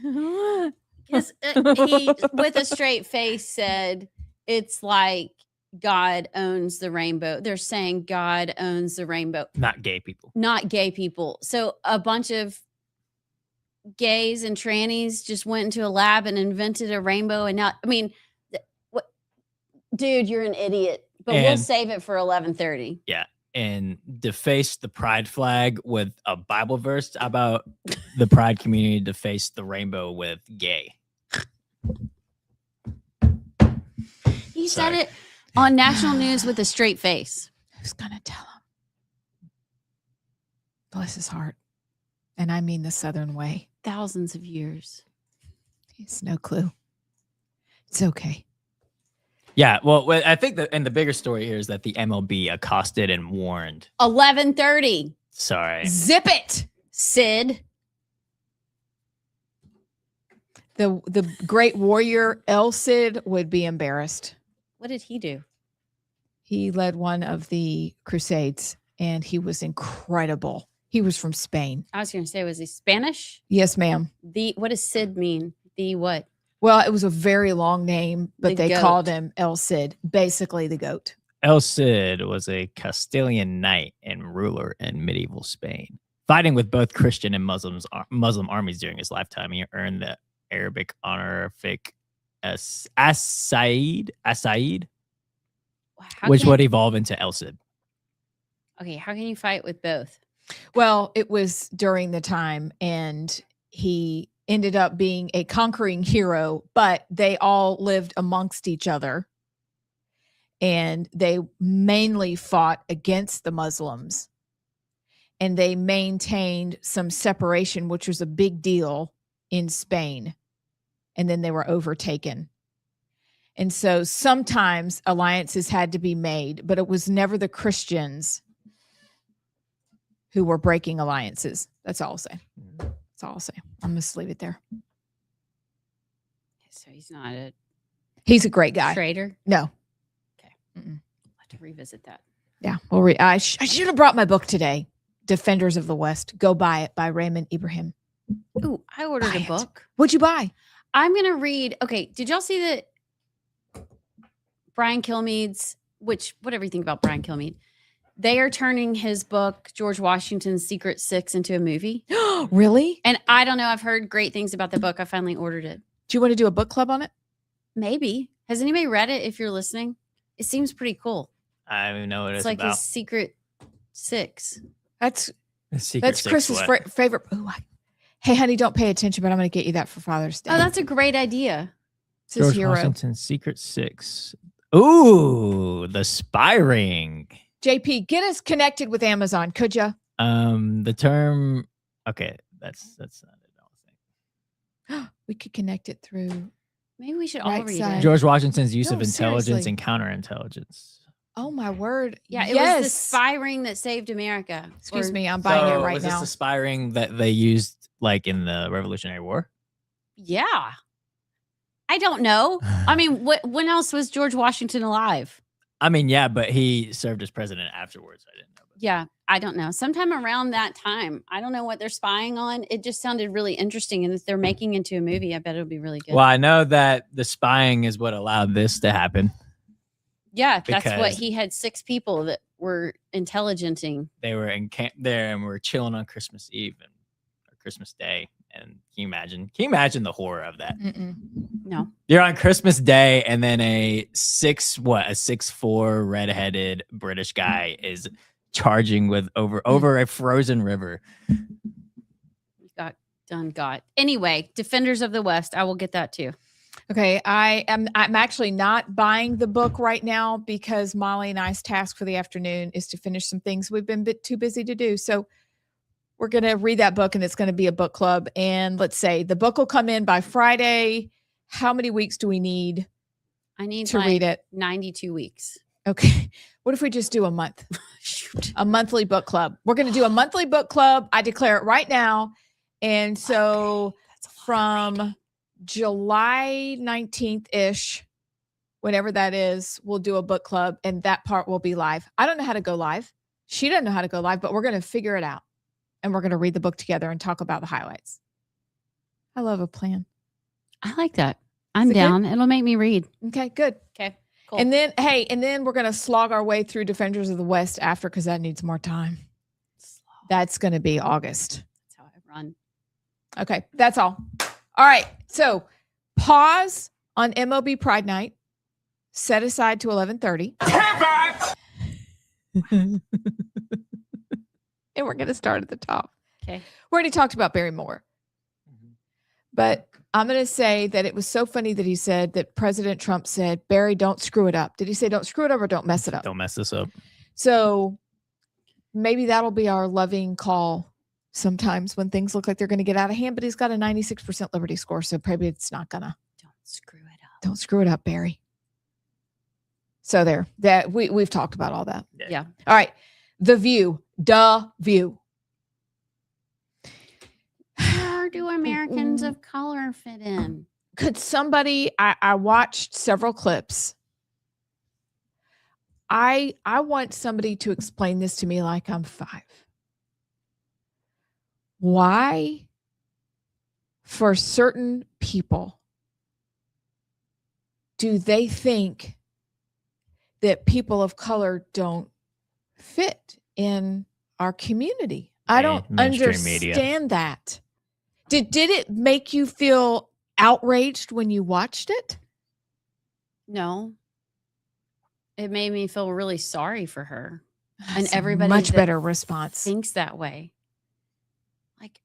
Because he, with a straight face, said it's like God owns the rainbow. They're saying God owns the rainbow, Not gay people. not gay people. So a bunch of gays and trannies just went into a lab and invented a rainbow. And now, I mean, what, dude, you're an idiot. But we'll And- save it for 11:30. And deface the pride flag with a Bible verse. How about the pride community deface the rainbow with gay? He said Sorry. it on national news with a straight face. Who's going to tell him? Bless his heart. And I mean the Southern way. Thousands of years. He has no clue. It's okay. Yeah, well, I think and the bigger story here is that the MLB accosted and warned. 11:30. Sorry. Zip it. Sid. The great warrior El Cid would be embarrassed. What did he do? He led one of the Crusades, and he was incredible. He was from Spain. I was going to say, was he Spanish? Yes, ma'am. What does Sid mean? The what? Well, it was a very long name, but The they goat. called him El Cid, basically the goat. El Cid was a Castilian knight and ruler in medieval Spain. Fighting with both Christian and Muslim armies during his lifetime, he earned the Arabic honorific As-Said, which would evolve into El Cid. Okay, how can you fight with both? Well, it was during the time, and he ended up being a conquering hero, but they all lived amongst each other, and they mainly fought against the Muslims, and they maintained some separation, which was a big deal in Spain, and then they were overtaken. And so sometimes alliances had to be made, but it was never the Christians who were breaking alliances. That's all I'll say. That's all I'll say. I'm going to leave it there. So he's not a He's a great guy. traitor? No. Okay. I'll have to revisit that. Yeah. Well, I should have brought my book today, Defenders of the West. Go buy it by Raymond Ibrahim. Ooh, I ordered Buy a it. book. What'd you buy? I'm going to read. Okay. Did y'all see that Brian Kilmeade's, whatever you think about Brian Kilmeade, they are turning his book, George Washington's Secret Six, into a movie. Really? And I don't know. I've heard great things about the book. I finally ordered it. Do you want to do a book club on it? Maybe. Has anybody read it if you're listening? It seems pretty cool. I don't even know what It's it's like about. his Secret Six. That's Secret that's Six Chris's what? favorite. Ooh, hey, honey, don't pay attention, but I'm going to get you that for Father's Day. Oh, that's a great idea. It's his George hero. Washington's Secret Six. Ooh, the spy ring. JP, get us connected with Amazon, could you? The term. Okay, that's not it. I don't think. We could connect it through. Maybe we should all read Rightside. it. George Washington's use No, of intelligence seriously. and counterintelligence. Oh my word! Yeah, it yes. was the spy ring that saved America. Excuse Or- me, I'm buying it right was now. this the spy ring that they used like in the Revolutionary War? Yeah. I don't know. I mean, when else was George Washington alive? I mean, yeah, but he served as president afterwards. I didn't know. Yeah, I don't know. Sometime around that time. I don't know what they're spying on. It just sounded really interesting. And if they're making into a movie, I bet it'll be really good. Well, I know that the spying is what allowed this to happen. Yeah, that's what because- he had 6 people that were intelligenting. They were in camp there and were chilling on Christmas Eve or Christmas Day. And can you imagine the horror of that? Mm-mm. No. You're on Christmas Day, and then a 6'4" redheaded British guy is charging with over a frozen river. Got. Anyway, Defenders of the West. I will get that too. Okay, I'm actually not buying the book right now because Molly and I's task for the afternoon is to finish some things we've been a bit too busy to do. So we're going to read that book, and it's going to be a book club. And let's say the book will come in by Friday. How many weeks do we need I need to like read it? 92 weeks. Okay. What if we just do a month? Shoot. A monthly book club. We're going to do a monthly book club. I declare it right now. And so from July 19th ish, whenever that is, we'll do a book club, and that part will be live. I don't know how to go live. She doesn't know how to go live, but we're going to figure it out, and we're going to read the book together and talk about the highlights. I love a plan. I like that. I'm Is it good? down. It'll make me read. Okay, good. Okay. Cool. And then we're going to slog our way through Defenders of the West after, because that needs more time. That's going to be August. That's how I run. Okay, that's all. All right. So pause on MLB Pride Night. Set aside to 11:30. And we're going to start at the top. Okay. We already talked about Barry Moore. But I'm going to say that it was so funny that he said that President Trump said, Barry, don't screw it up. Did he say don't screw it up or don't mess it up? Don't mess this up. So maybe that'll be our loving call sometimes when things look like they're going to get out of hand, but he's got a 96% liberty score. So maybe it's not gonna. Don't screw it up. Don't screw it up, Barry. So there, that we've talked about all that. Yeah. All right. The View. View. Where do Americans of color fit in? Could somebody, I watched several clips. I want somebody to explain this to me like I'm 5. Why, for certain people, do they think that people of color don't fit in our community? I don't understand that. Did it make you feel outraged when you watched it? No. It made me feel really sorry for her. And That's a everybody much that better response. thinks that way. Like,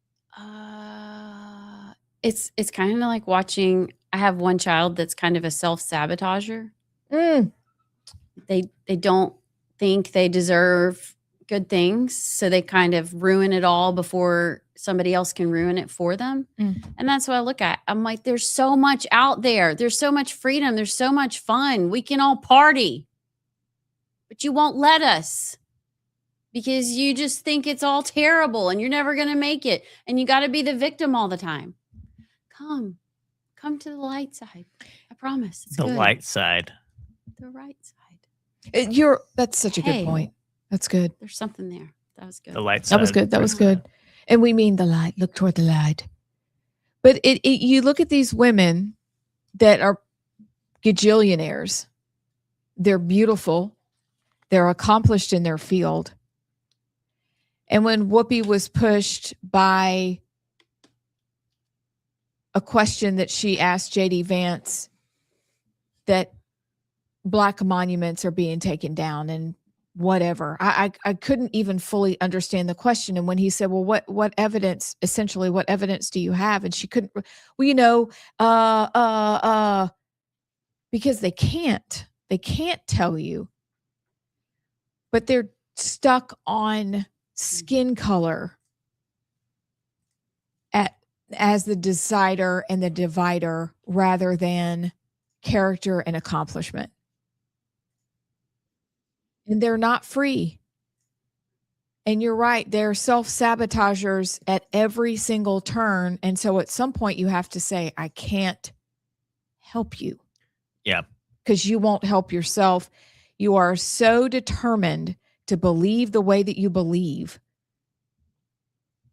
it's kind of like watching. I have one child that's kind of a self-sabotager. They don't think they deserve good things, so they kind of ruin it all before somebody else can ruin it for them. And that's what I look at. I'm like, there's so much out there. There's so much freedom. There's so much fun. We can all party, but you won't let us because you just think it's all terrible and you're never going to make it. And you got to be the victim all the time. Come to the light side. I promise. It's The good. light side. The right side. That's such a good point. That's good. There's something there. That was good. The light side. That was good. That was good. And we mean the light. Look toward the light. But you look at these women that are gajillionaires. They're beautiful. They're accomplished in their field. And when Whoopi was pushed by a question that she asked J.D. Vance that Black monuments are being taken down and whatever. I couldn't even fully understand the question. And when he said, well, what evidence, essentially, what evidence do you have? And she couldn't, well, because they can't tell you, but they're stuck on skin color as the decider and the divider rather than character and accomplishment. And they're not free. And you're right. They're self-sabotagers at every single turn. And so at some point you have to say, I can't help you. Yeah. Because you won't help yourself. You are so determined to believe the way that you believe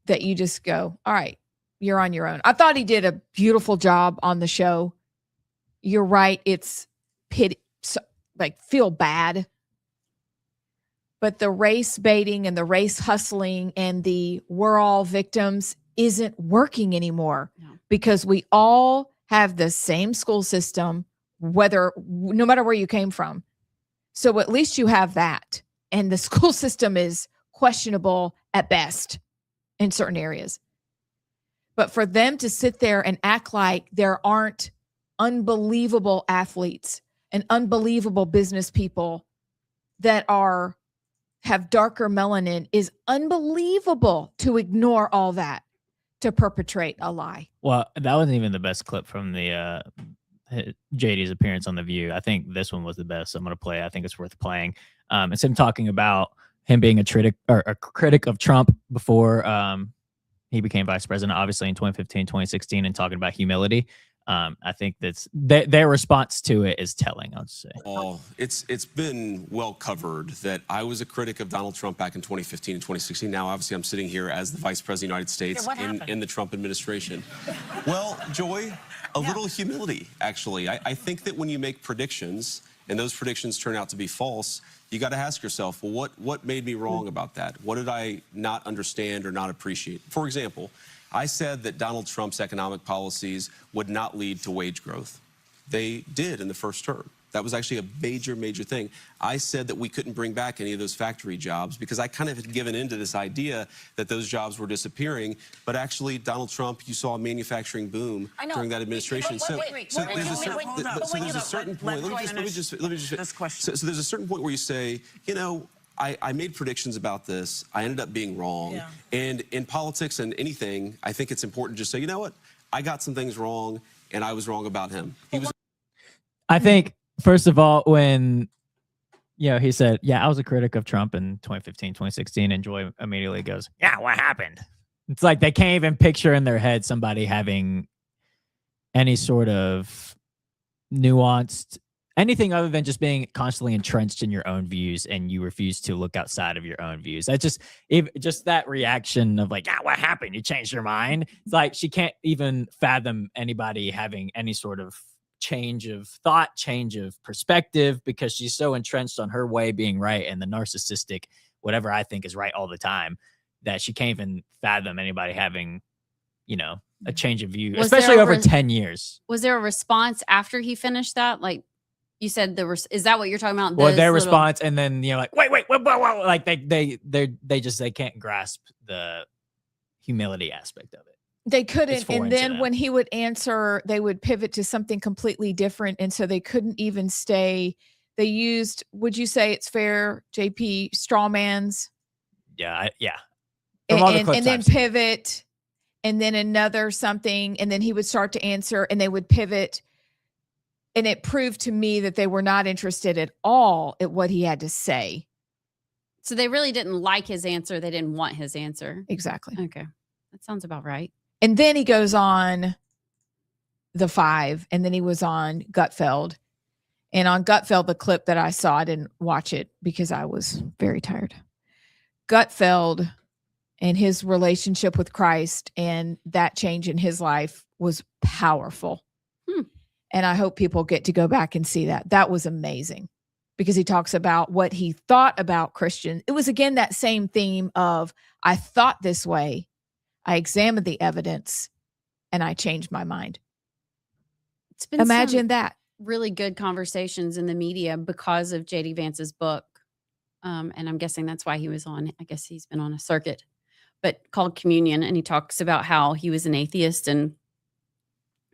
that you just go, all right, you're on your own. I thought he did a beautiful job on the show. You're right. It's pity, feel bad. But the race baiting and the race hustling and the we're all victims isn't working anymore because we all have the same school system, no matter where you came from. So at least you have that. And the school system is questionable at best in certain areas. But for them to sit there and act like there aren't unbelievable athletes and unbelievable business people that have darker melanin is unbelievable to ignore all that to perpetrate a lie. Well, that wasn't even the best clip from the JD's appearance on The View. I think this one was the best. So I'm going to play. I think it's worth playing. It's him talking about him being a critic of Trump before he became vice president, obviously in 2015, 2016, and talking about humility. I think that's their response to it is telling, I'll say. Oh, it's been well covered that I was a critic of Donald Trump back in 2015 and 2016. Now, obviously, I'm sitting here as the Vice President of the United States in the Trump administration. Well, Joy, a little humility, actually. I think that when you make predictions and those predictions turn out to be false, you got to ask yourself, well, what made me wrong about that? What did I not understand or not appreciate? For example, I said that Donald Trump's economic policies would not lead to wage growth. They did in the first term. That was actually a major, major thing. I said that we couldn't bring back any of those factory jobs because I kind of had given into this idea that those jobs were disappearing. But actually, Donald Trump, you saw a manufacturing boom during that administration. So there's a certain point. Let me just. So there's a certain point where you say, you know, I made predictions about this. I ended up being wrong. Yeah. And in politics and anything, I think it's important to just say, you know what? I got some things wrong, and I was wrong about him. He was. I think, first of all, when he said, I was a critic of Trump in 2015, 2016, and Joy immediately goes, yeah, what happened? It's like they can't even picture in their head somebody having any sort of nuanced anything other than just being constantly entrenched in your own views, and you refuse to look outside of your own views. That just that reaction of like, what happened? You changed your mind. It's like she can't even fathom anybody having any sort of change of thought, change of perspective, because she's so entrenched on her way being right and the narcissistic, whatever I think is right all the time, that she can't even fathom anybody having, a change of view, especially over 10 years. Was there a response after he finished that? Like, you said is that what you're talking about? Well, their response, and then like wait, whoa, like they can't grasp the humility aspect of it. They couldn't, and then when he would answer, they would pivot to something completely different, and so they couldn't even stay. They used, would you say it's fair, JP, strawmans? Yeah. And then pivot, and then another something, and then he would start to answer, and they would pivot. And it proved to me that they were not interested at all at what he had to say. So they really didn't like his answer. They didn't want his answer. Exactly. Okay. That sounds about right. And then he goes on the 5, and then he was on Gutfeld. And on Gutfeld, the clip that I saw, I didn't watch it because I was very tired. Gutfeld and his relationship with Christ and that change in his life was powerful. And I hope people get to go back and see that. That was amazing, because he talks about what he thought about Christians. It was, again, that same theme of, I thought this way, I examined the evidence, and I changed my mind. It's been Imagine that. Really good conversations in the media because of J.D. Vance's book. And I'm guessing that's why he was on, I guess he's been on a circuit, but called Communion. And he talks about how he was an atheist and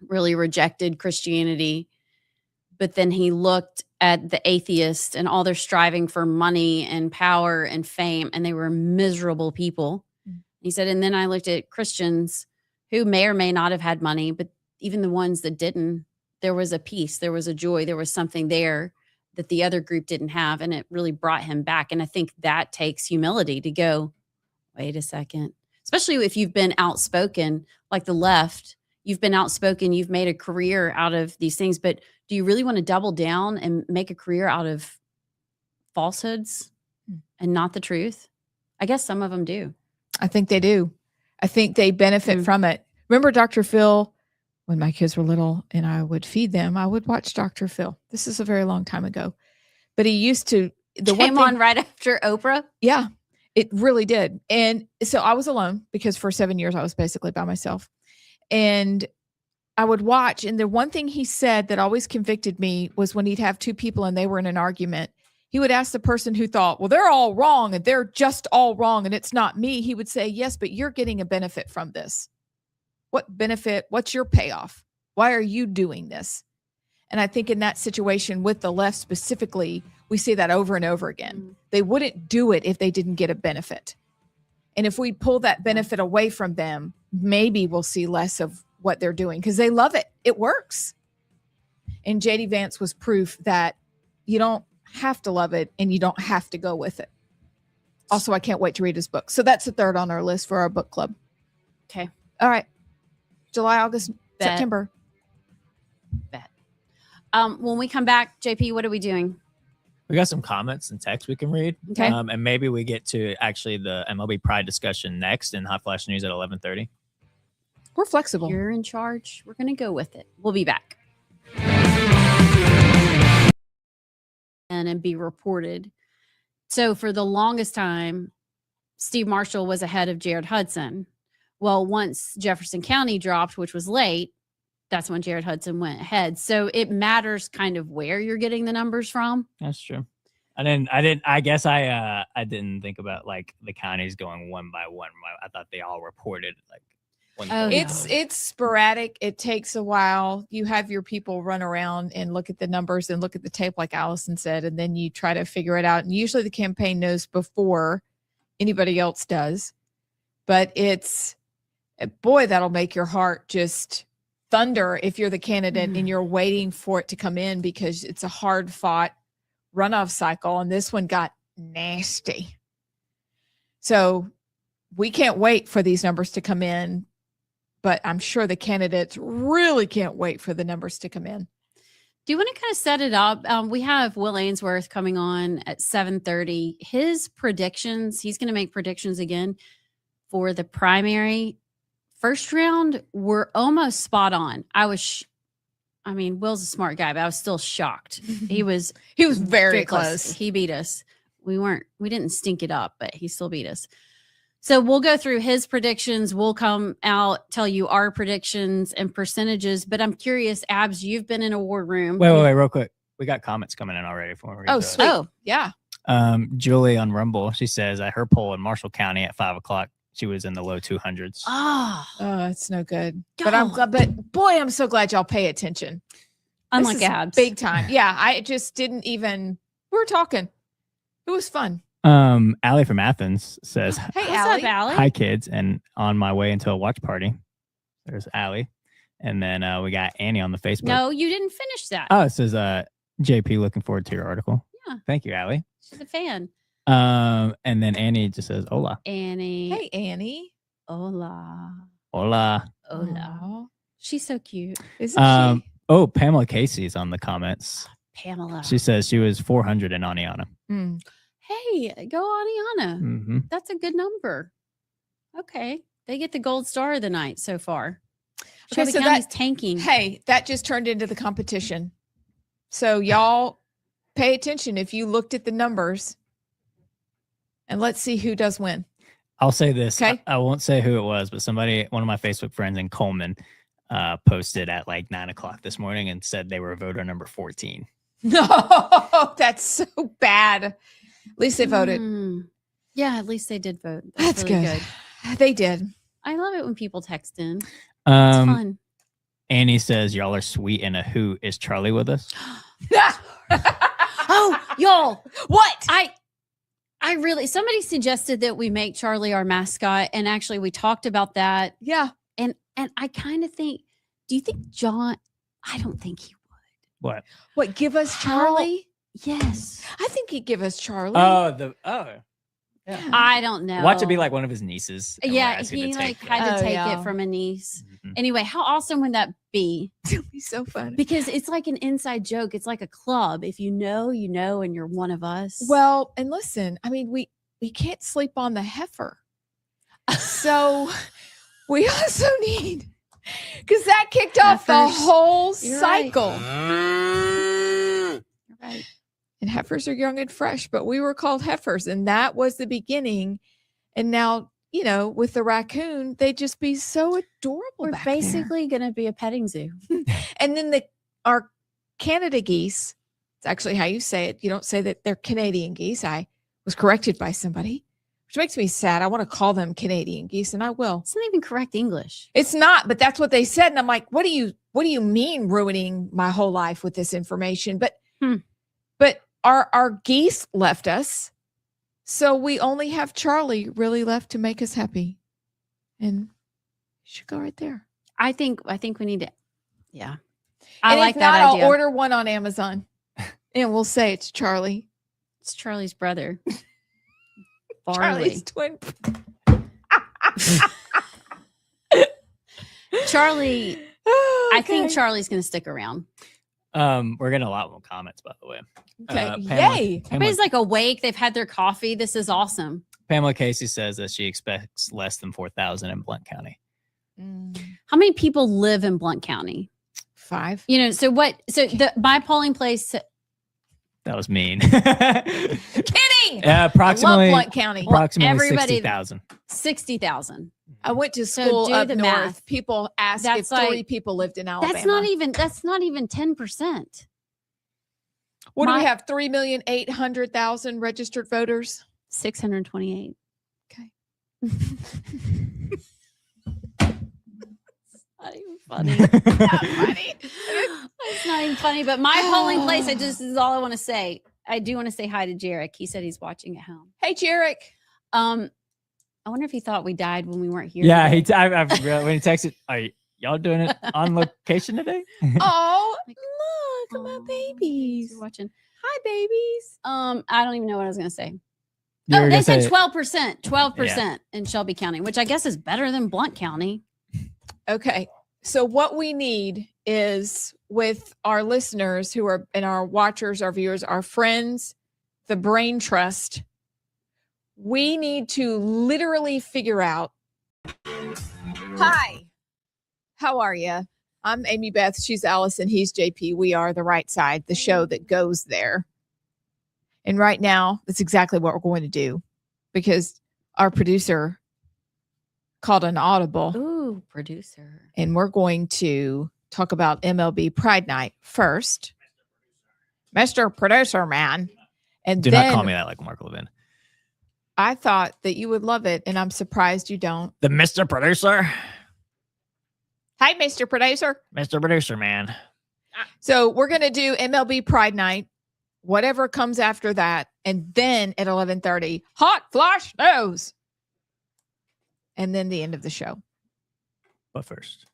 really rejected Christianity, but then he looked at the atheists and all their striving for money and power and fame, and they were miserable people. He said, and then I looked at Christians who may or may not have had money, but even the ones that didn't, there was a peace, there was a joy, there was something there that the other group didn't have, and it really brought him back. And I think that takes humility to go, wait a second, especially if you've been outspoken like the left. You've been outspoken, you've made a career out of these things, but do you really want to double down and make a career out of falsehoods and not the truth? I guess some of them do. I think they do. I think they benefit from it. Remember Dr. Phil, when my kids were little and I would feed them, I would watch Dr. Phil. This is a very long time ago. But he used to. Came on right after Oprah? Yeah, it really did. And so I was alone because for 7 years I was basically by myself. And I would watch, and the one thing he said that always convicted me was when he'd have two people and they were in an argument, he would ask the person who thought, well, they're all wrong and they're just all wrong and it's not me. He would say, yes, but you're getting a benefit from this. What benefit? What's your payoff? Why are you doing this? And I think in that situation with the left specifically, we see that over and over again. They wouldn't do it if they didn't get a benefit. And if we pull that benefit away from them, maybe we'll see less of what they're doing because they love it. It works. And J.D. Vance was proof that you don't have to love it and you don't have to go with it. Also, I can't wait to read his book. So that's the third on our list for our book club. Okay. All right. July, August, September. Bet. When we come back, JP, what are we doing? We got some comments and texts we can read. Okay. And maybe we get to actually the MLB Pride discussion next in Hot Flash News at 11:30. We're flexible. You're in charge. We're going to go with it. We'll be back. And be reported. So for the longest time, Steve Marshall was ahead of Jared Hudson. Well, once Jefferson County dropped, which was late, that's when Jared Hudson went ahead. So it matters kind of where you're getting the numbers from. That's true. I didn't think about like the counties going one by one. I thought they all reported like. Oh, It's sporadic. It takes a while. You have your people run around and look at the numbers and look at the tape, like Allison said, and then you try to figure it out. And usually the campaign knows before anybody else does. But it's, boy, that'll make your heart just thunder if you're the candidate and you're waiting for it to come in, because it's a hard fought runoff cycle. And this one got nasty. So we can't wait for these numbers to come in. But I'm sure the candidates really can't wait for the numbers to come in. Do you want to kind of set it up? We have Will Ainsworth coming on at 7:30. His predictions, he's going to make predictions again for the primary. First round were almost spot on. Will's a smart guy, but I was still shocked. He was very close. He beat us. We didn't stink it up, but he still beat us. So we'll go through his predictions. We'll come out, tell you our predictions and percentages. But I'm curious, Abs, you've been in a war room. Wait, real quick. We got comments coming in already. Sweet. Oh, yeah. Julie on Rumble, she says, at her poll in Marshall County at 5 o'clock, she was in the low 200s. Oh, it's no good. But I'm glad. But boy, I'm so glad y'all pay attention. Unlike Abs. Big time. Yeah, I just didn't even. We were talking. It was fun. Allie from Athens says, "Hey, What's Allie. up, Allie? Hi, kids, and on my way into a watch party." There's Allie, and then we got Annie on the Facebook. No, you didn't finish that. Oh, it says JP, looking forward to your article. Yeah. Thank you, Allie. She's a fan. And then Annie just says, "Hola." Annie. Hey, Annie. Hola. Hola. Hola. Aww. She's so cute. Isn't she? Oh, Pamela Casey's on the comments. Pamela. She says she was 400 in Aniana. Hey, go Aniana. Mm-hmm. That's a good number. Okay. They get the gold star of the night so far. Okay, Shelby so County's that- tanking. Hey, that just turned into the competition. So y'all pay attention if you looked at the numbers, and let's see who does win. I'll say this. Okay. I won't say who it was, but one of my Facebook friends in Coleman, posted at like 9 o'clock this morning and said they were voter number 14. No, that's so bad. At least they voted. Yeah, at least they did vote. That's really good. They did. I love it when people text in. It's fun. Annie says, y'all are sweet and a hoot. Is Charlie with us? Oh, y'all. What? I really, somebody suggested that we make Charlie our mascot. And actually we talked about that. Yeah. And I kind of think, do you think John, I don't think he would. What, give us Charlie? Yes. I think he'd give us Charlie. Yeah. I don't know. Watch it be like one of his nieces. and we're Yeah, asking he to like take had to Oh, take yeah. it from a niece. Mhm. Anyway, how awesome would that be? It'd be so fun. Because it's like an inside joke. It's like a club. If you know, you know, and you're one of us. Well, and listen, I mean, we can't sleep on the heifer. So we also need, because that kicked off the Heifers. whole You're right. cycle. You're right. And heifers are young and fresh, but we were called heifers, and that was the beginning. And now, you know, with the raccoon, they'd just be so adorable. We're back there. basically going to be a petting zoo. And then our Canada geese, it's actually how you say it. You don't say that they're Canadian geese. I was corrected by somebody, which makes me sad. I want to call them Canadian geese, and I will. It's not even correct English. It's not, but that's what they said. And I'm like, what do you mean ruining my whole life with this information? But our geese left us. So we only have Charlie really left to make us happy. And you should go right there. I think we need to. Yeah. And I like if that not, idea. I'll order one on Amazon and we'll say it's Charlie. It's Charlie's brother. Charlie's twin. Charlie. I think Charlie's going to stick around. We're getting a lot more comments, by the way. Okay. Yay. Everybody's like awake. They've had their coffee. This is awesome. Pamela Casey says that she expects less than 4,000 in Blount County. How many people live in Blount County? 5. You know, so my polling place. That was mean. Kidding. Approximately, I love Blount County. Approximately everybody- 60,000. 60,000. I went to So school do up the north. math. People asked That's if 3 like- people lived in Alabama. That's not even 10%. What do we my- have? 3,800,000 registered voters. 628. Okay. Not even funny. Not funny. It's not even funny. But my polling place, this is all I want to say. I do want to say hi to Jarek. He said he's watching at home. Hey, Jarek. I wonder if he thought we died when we weren't here. Yeah, today. I forgot when he texted, "Are y'all doing it on location today?" Oh, look, my babies. You're watching. Hi, babies. I don't even know what I was gonna say. You were They gonna said say- 12%, 12% in Shelby County, which I guess is better than Blount County. Okay. So what we need is with our listeners who are and our watchers, our viewers, our friends, the Brain Trust, we need to literally figure out. Hi. How are you? I'm Amy Beth. She's Allison. He's JP. We are the Right Side, the show that goes there. And right now, that's exactly what we're going to do because our producer called an audible. Ooh, producer. And we're going to talk about MLB Pride Night first. Mr. Producer Man. And Do then not call me that like Mark Levin. I thought that you would love it, and I'm surprised you don't. The Mr. Producer. Hi, Mr. Producer. Mr. Producer, man. So we're going to do MLB Pride Night, whatever comes after that. And then at 11:30, Hot Flash News. And then the end of the show. But first,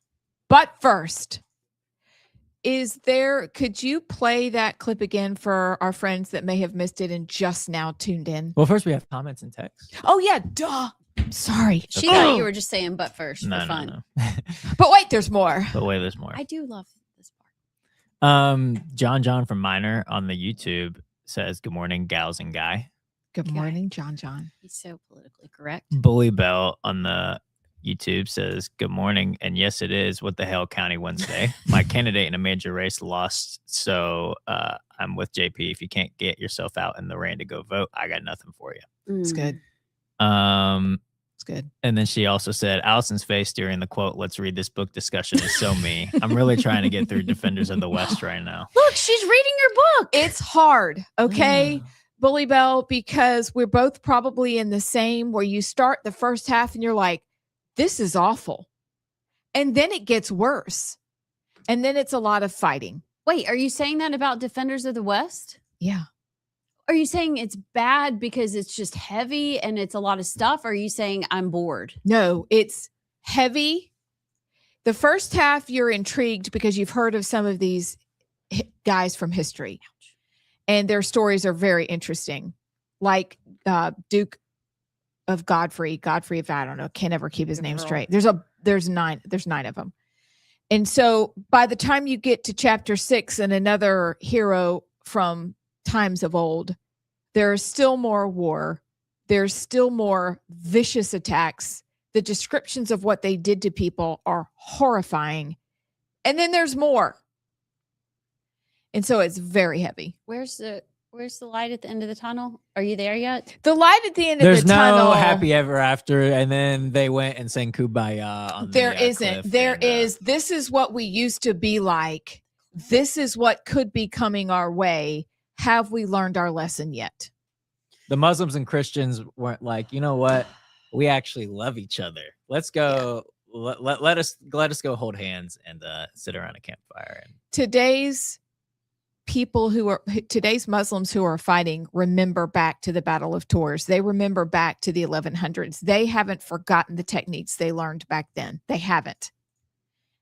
could you play that clip again for our friends that may have missed it and just now tuned in? well, first we have comments and text. Oh, yeah, duh. Sorry. She thought you were just saying but first for fun. No. But wait, there's more. But wait, there's more. I do love this part. John from Minor on the YouTube says, "Good morning, gals and guy." Good morning, John. He's so politically correct. Bully Bell on the YouTube says, "Good morning, and yes, it is. What the hell, County Wednesday? My candidate in a major race lost, so I'm with JP. If you can't get yourself out in the rain to go vote, I got nothing for you." It's good. It's good. And then she also said, Allison's face during the quote, "Let's read this book" discussion is so me. I'm really trying to get through Defenders of the West right now. Look, she's reading your book. It's hard, okay, Bully Bell, because we're both probably in the same where you start the first half and you're like, this is awful. And then it gets worse. And then it's a lot of fighting. Wait, are you saying that about Defenders of the West? Yeah. Are you saying it's bad because it's just heavy and it's a lot of stuff? Or are you saying I'm bored? No, it's heavy. The first half, you're intrigued because you've heard of some of these guys from history. And their stories are very interesting. Like Duke of Godfrey of, I don't know, can't ever keep his name straight. There's nine of them. And so by the time you get to chapter 6 and another hero from times of old, there's still more war. There's still more vicious attacks. The descriptions of what they did to people are horrifying. And then there's more. And so it's very heavy. Where's the light at the end of the tunnel? Are you there yet? The light at the end There's of the tunnel. no happy ever after. And then they went and sang Kumbaya on There the, isn't. cliff There and, is. This is what we used to be like. This is what could be coming our way. Have we learned our lesson yet? The Muslims and Christians weren't like, you know what? We actually love each other. Let's go. Yeah. Let us go hold hands and sit around a campfire. Today's Muslims who are fighting remember back to the Battle of Tours. They remember back to the 1100s. They haven't forgotten the techniques they learned back then. They haven't.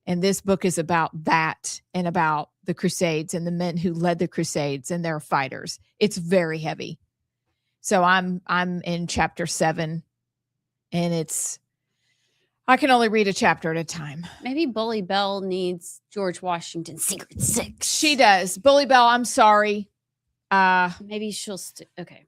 And this book is about that and about the Crusades and the men who led the Crusades and their fighters. It's very heavy. So I'm in chapter 7, and I can only read a chapter at a time. Maybe Bully Bell needs George Washington's Secret 6. She does. Bully Bell, I'm sorry. Maybe she'll okay.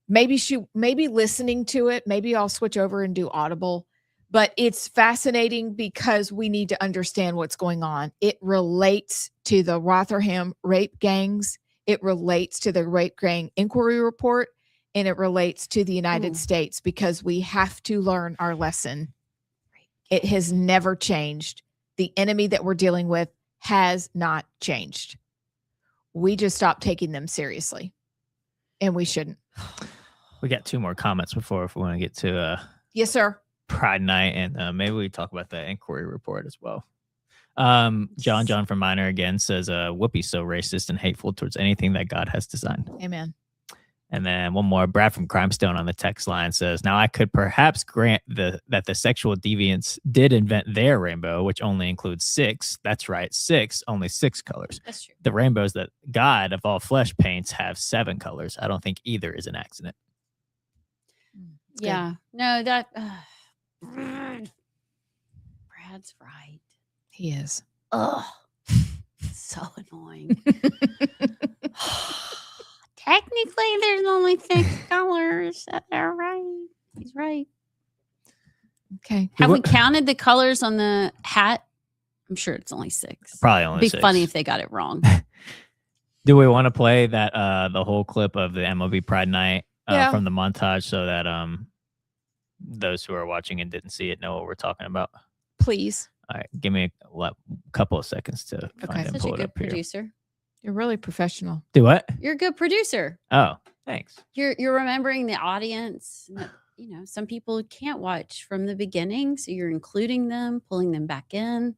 Maybe listening to it, maybe I'll switch over and do Audible. But it's fascinating because we need to understand what's going on. It relates to the Rotherham rape gangs. It relates to the rape gang inquiry report. And it relates to the United States because we have to learn our lesson. It has never changed. The enemy that we're dealing with has not changed. We just stopped taking them seriously. And we shouldn't. We got 2 more comments before if we want to get to Yes, sir. Pride Night, and maybe we talk about the inquiry report as well. John from Minor again says, Whoopi's so racist and hateful towards anything that God has designed. Amen. And then one more, Brad from Crimestone on the text line says, now I could perhaps grant that the sexual deviants did invent their rainbow, which only includes 6. That's right, 6, only 6 colors. That's true. The rainbows that God of all flesh paints have 7 colors. I don't think either is an accident. Yeah. No, that Brad's right. He is. Ugh. So annoying. Technically, there's only 6 colors. They're right. He's right. Okay. Have we counted the colors on the hat? I'm sure it's only 6. Probably only It'd be 6. funny if they got it wrong. Do we want to play that the whole clip of the MLB Pride Night from the montage so that those who are watching and didn't see it know what we're talking about? Please. All right, give me a couple of seconds to find it and Such pull a it good up here. producer. You're really professional. Do what? You're a good producer. Oh, thanks. You're remembering the audience. Some people can't watch from the beginning, so you're including them, pulling them back in.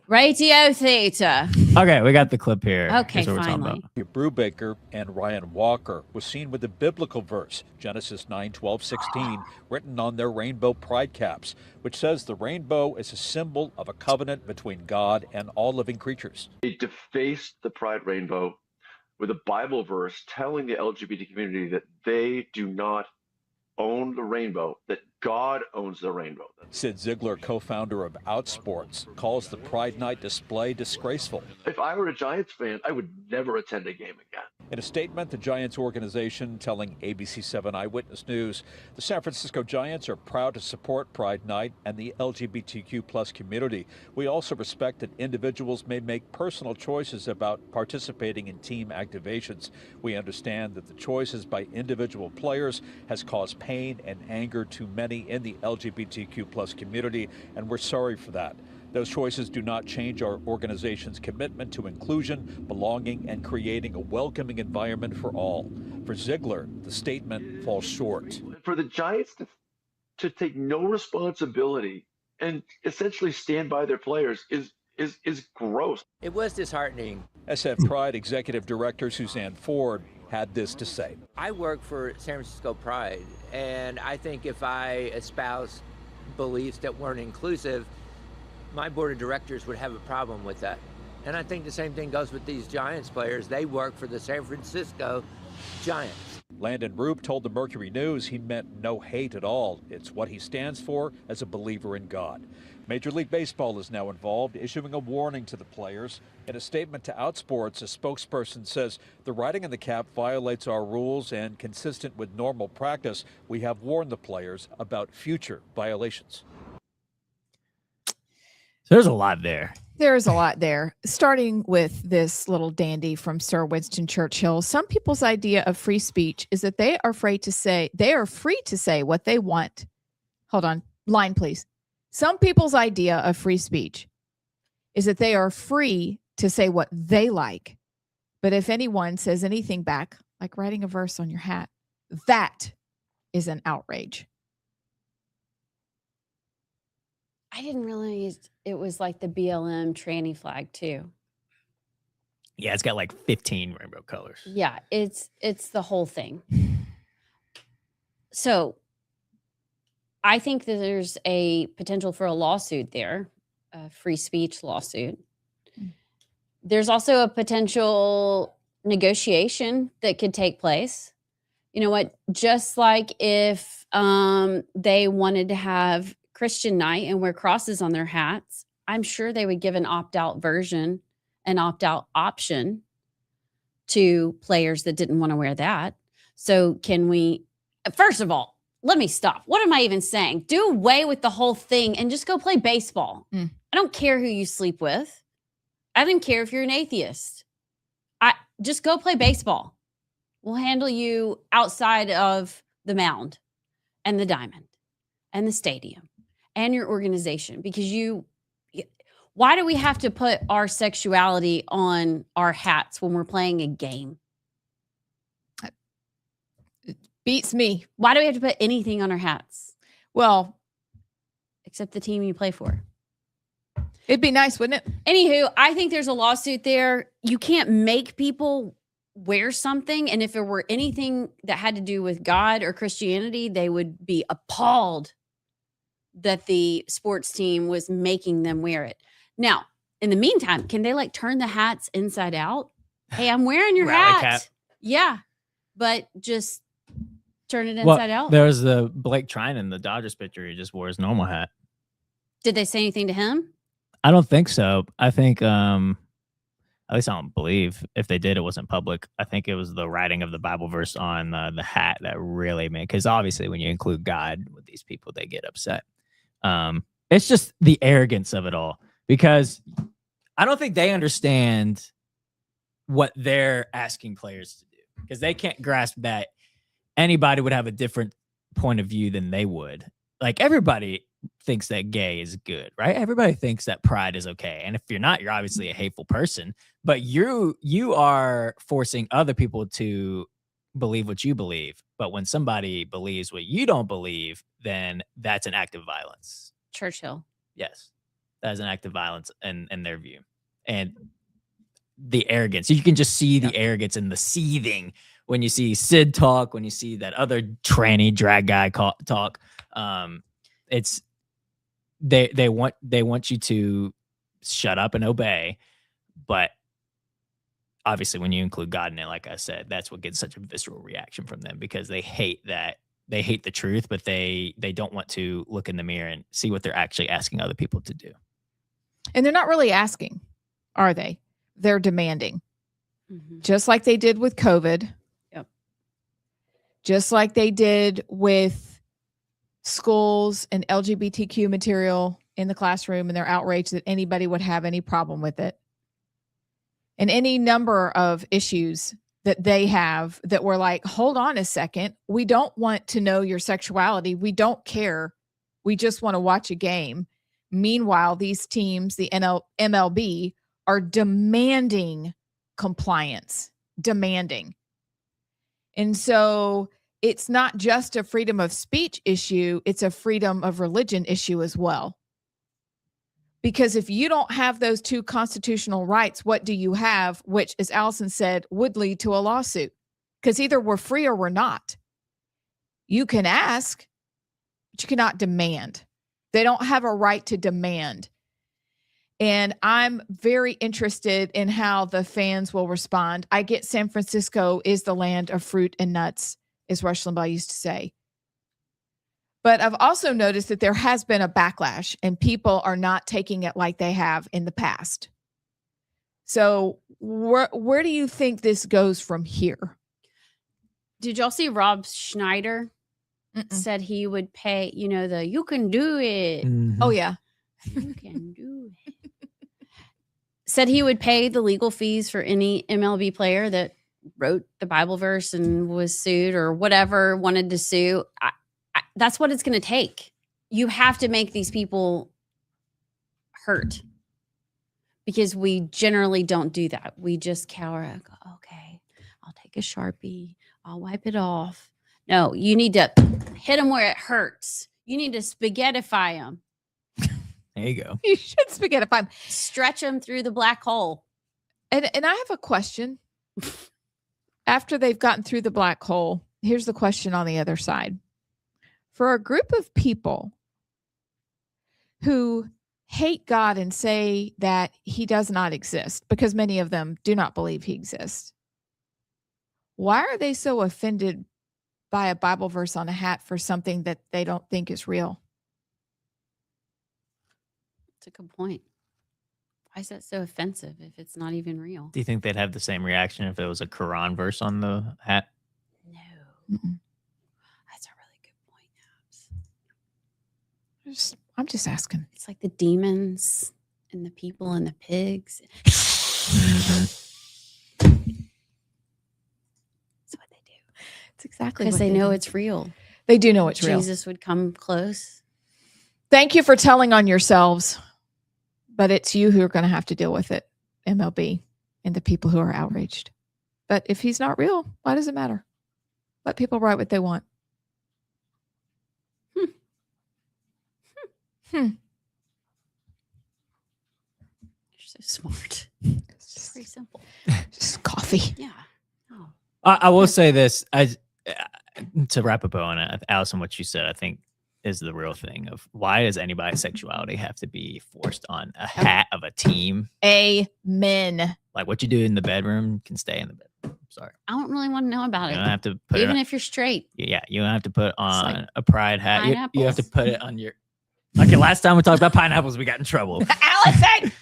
Radio theater. Okay, we got the clip here. Okay, Here's what we're talking finally. about. Brubaker and Ryan Walker was seen with the biblical verse, Genesis 9:12-16, written on their rainbow pride caps, which says the rainbow is a symbol of a covenant between God and all living creatures. They defaced the pride rainbow with a Bible verse telling the LGBT community that they do not own the rainbow, that God owns the rainbow. Sid Ziegler, co-founder of Outsports, calls the Pride Night display disgraceful. If I were a Giants fan, I would never attend a game again. In a statement, the Giants organization telling ABC7 Eyewitness News, the San Francisco Giants are proud to support Pride Night and the LGBTQ plus community. We also respect that individuals may make personal choices about participating in team activations. We understand that the choices by individual players has caused pain and anger to many in the LGBTQ plus community, and we're sorry for that. Those choices do not change our organization's commitment to inclusion, belonging, and creating a welcoming environment for all. For Ziegler, the statement falls short. For the Giants to take no responsibility and essentially stand by their players is gross. It was disheartening. SF Pride Executive Director Suzanne Ford had this to say. I work for San Francisco Pride, and I think if I espouse beliefs that weren't inclusive, my board of directors would have a problem with that. And I think the same thing goes with these Giants players. They work for the San Francisco Giants. Landon Roop told the Mercury News he meant no hate at all. It's what he stands for as a believer in God. Major League Baseball is now involved, issuing a warning to the players. In a statement to Outsports, a spokesperson says the writing on the cap violates our rules, and consistent with normal practice, we have warned the players about future violations. So there's a lot there. There's a lot there. Starting with this little dandy from Sir Winston Churchill. Some people's idea of free speech is that they are free to say what they want. Hold on. Line, please. Some people's idea of free speech is that they are free to say what they like. But if anyone says anything back, like writing a verse on your hat, that is an outrage. I didn't realize it was like the BLM tranny flag too. Yeah, it's got like 15 rainbow colors. Yeah, it's the whole thing. So I think that there's a potential for a lawsuit there, a free speech lawsuit. There's also a potential negotiation that could take place. You know what? Just like if they wanted to have Christian night and wear crosses on their hats, I'm sure they would give an opt-out version, an opt-out option to players that didn't want to wear that. So can we, first of all, let me stop. What am I even saying? Do away with the whole thing and just go play baseball. I don't care who you sleep with. I don't care if you're an atheist. Just go play baseball. We'll handle you outside of the mound and the diamond and the stadium and your organization, because why do we have to put our sexuality on our hats when we're playing a game? It beats me. Why do we have to put anything on our hats? Well, except the team you play for. It'd be nice, wouldn't it? Anywho, I think there's a lawsuit there. You can't make people wear something. And if it were anything that had to do with God or Christianity, they would be appalled that the sports team was making them wear it. Now, in the meantime, can they like turn the hats inside out? Hey, I'm wearing your Rally hat. cap. Yeah. But just turn it inside out. There was the Blake Trinan, the Dodgers pitcher. He just wore his normal hat. Did they say anything to him? I don't think so. I think, at least I don't believe if they did, it wasn't public. I think it was the writing of the Bible verse on the hat that really made, because obviously when you include God with these people, they get upset. It's just the arrogance of it all, because I don't think they understand what they're asking players to do, because they can't grasp that anybody would have a different point of view than they would. Like, everybody thinks that gay is good, right? Everybody thinks that pride is okay. And if you're not, you're obviously a hateful person, but you are forcing other people to believe what you believe. But when somebody believes what you don't believe, then that's an act of violence. Churchill. Yes. That is an act of violence in their view. And the arrogance, you can just see the arrogance and the seething when you see Sid talk, when you see that other tranny drag guy talk. It's they want you to shut up and obey, but obviously when you include God in it, like I said, that's what gets such a visceral reaction from them, because they hate the truth, but they don't want to look in the mirror and see what they're actually asking other people to do. And they're not really asking, are they? They're demanding. Just like they did with COVID. Yep. Just like they did with schools and LGBTQ material in the classroom, and they're outraged that anybody would have any problem with it. And any number of issues that they have that we're like, hold on a second. We don't want to know your sexuality. We don't care. We just want to watch a game. Meanwhile, these teams, the MLB, are demanding compliance, demanding. And so it's not just a freedom of speech issue, it's a freedom of religion issue as well. Because if you don't have those two constitutional rights, what do you have? Which, as Allison said, would lead to a lawsuit. Because either we're free or we're not. You can ask, but you cannot demand. They don't have a right to demand. And I'm very interested in how the fans will respond. I get San Francisco is the land of fruit and nuts, as Rush Limbaugh used to say. But I've also noticed that there has been a backlash and people are not taking it like they have in the past. So where do you think this goes from here? Did y'all see Rob Schneider said he would pay, you can do it. Oh, yeah. You can do it. Said he would pay the legal fees for any MLB player that wrote the Bible verse and was sued or whatever, wanted to sue. That's what it's going to take. You have to make these people hurt, because we generally don't do that. We just cower and go, okay, I'll take a Sharpie. I'll wipe it off. No, you need to hit them where it hurts. You need to spaghettify them. There you go. You should spaghettify them. Stretch them through the black hole. And I have a question. After they've gotten through the black hole, here's the question on the other side. For a group of people who hate God and say that he does not exist, because many of them do not believe he exists, why are they so offended by a Bible verse on a hat for something that they don't think is real? That's a good point. Why is that so offensive if it's not even real? Do you think they'd have the same reaction if it was a Quran verse on the hat? No. Mm-mm. That's a really good point. I'm just asking. It's like the demons and the people and the pigs. That's what they do. It's exactly because what they know do. it's real. They do know it's real. Jesus would come close. Thank you for telling on yourselves, but it's you who are going to have to deal with it, MLB, and the people who are outraged. But if he's not real, why does it matter? Let people write what they want. You're so smart. It's pretty simple. Just coffee. Yeah. Oh. I will say this, to wrap up on it, Allison, what you said, I think is the real thing of why does anybody's sexuality have to be forced on a hat of a team? Amen. Like what you do in the bedroom can stay in the bedroom. Sorry. I don't really want to know about You it. don't have to put Even it if you're straight. Yeah, you don't have to put on like a pride hat. You have to pineapples. put it on your. Okay, last time we talked about pineapples, we got in trouble. Allison!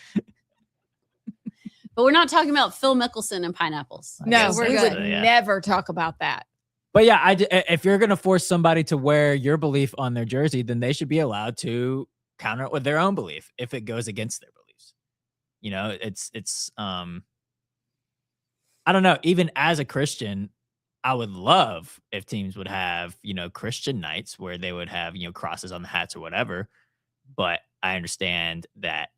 But we're not talking about Phil Mickelson and pineapples. No, guess we that's would yeah. never talk about that. But yeah, if you're gonna force somebody to wear your belief on their jersey, then they should be allowed to counter it with their own belief if it goes against their beliefs. You know, it's I don't know. Even as a Christian, I would love if teams would have, you know, Christian nights where they would have, you know, crosses on the hats or whatever. But I understand that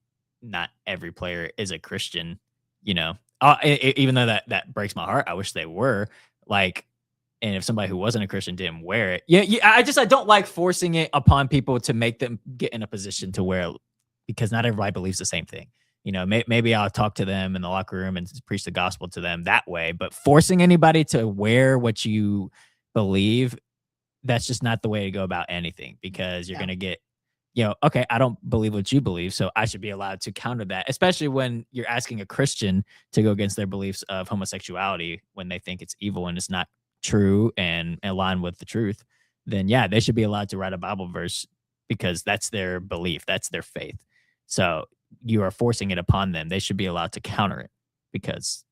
not every player is a Christian, you know, even though that breaks my heart. I wish they were like, and if somebody who wasn't a Christian didn't wear it. Yeah. I don't like forcing it upon people to make them get in a position to wear it because not everybody believes the same thing. You know, maybe I'll talk to them in the locker room and preach the gospel to them that way. But forcing anybody to wear what you believe, that's just not the way to go about anything because you're going to get, you know, okay, I don't believe what you believe, so I should be allowed to counter that, especially when you're asking a Christian to go against their beliefs of homosexuality when they think it's evil and it's not true and aligned with the truth. Then, yeah, they should be allowed to write a Bible verse because that's their belief. That's their faith. So you are forcing it upon them. They should be allowed to counter it because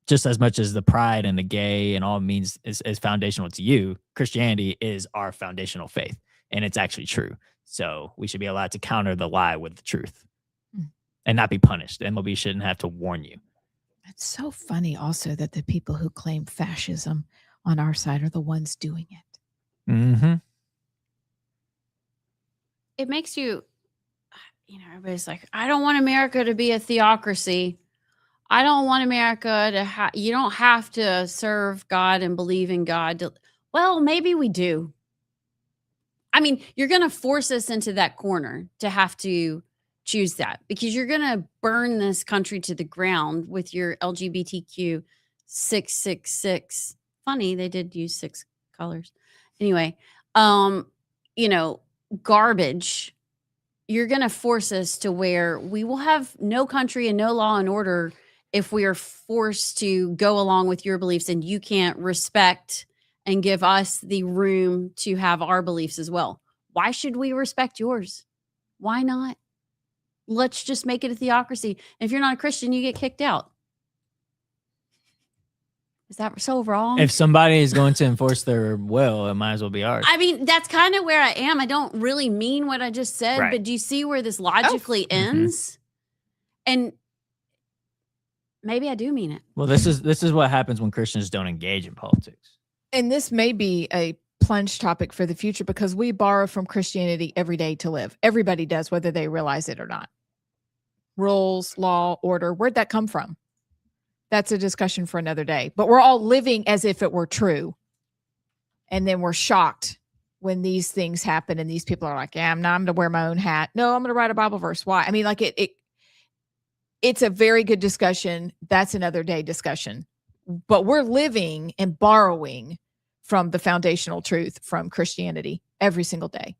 just as much as the pride and the gay and all means is foundational to you, Christianity is our foundational faith and it's actually true. So we should be allowed to counter the lie with the truth and not be punished. MLB shouldn't have to warn you. It's so funny also that the people who claim fascism on our side are the ones doing it. Mm-hmm. It makes you, you know, everybody's like, I don't want America to be a theocracy. I don't want America to you don't have to serve God and believe in God. Well, maybe we do. I mean, you're going to force us into that corner to have to choose that because you're going to burn this country to the ground with your LGBTQ 666. Funny, they did use 6 colors. Anyway, you know, garbage. You're going to force us to where we will have no country and no law and order if we are forced to go along with your beliefs and you can't respect and give us the room to have our beliefs as well. Why should we respect yours? Why not? Let's just make it a theocracy. And if you're not a Christian, you get kicked out. Is that so wrong? If somebody is going to enforce their will, it might as well be ours. I mean, that's kind of where I am. I don't really mean what I just said, Right. but do you see where this logically ends? And maybe I do mean it. Well, this is what happens when Christians don't engage in politics. And this may be a plunge topic for the future because we borrow from Christianity every day to live. Everybody does, whether they realize it or not. Rules, law, order, where'd that come from? That's a discussion for another day. But we're all living as if it were true. And then we're shocked when these things happen and these people are like, yeah, I'm going to wear my own hat. No, I'm going to write a Bible verse. Why? I mean, like it's a very good discussion. That's another day discussion. But we're living and borrowing from the foundational truth from Christianity every single day.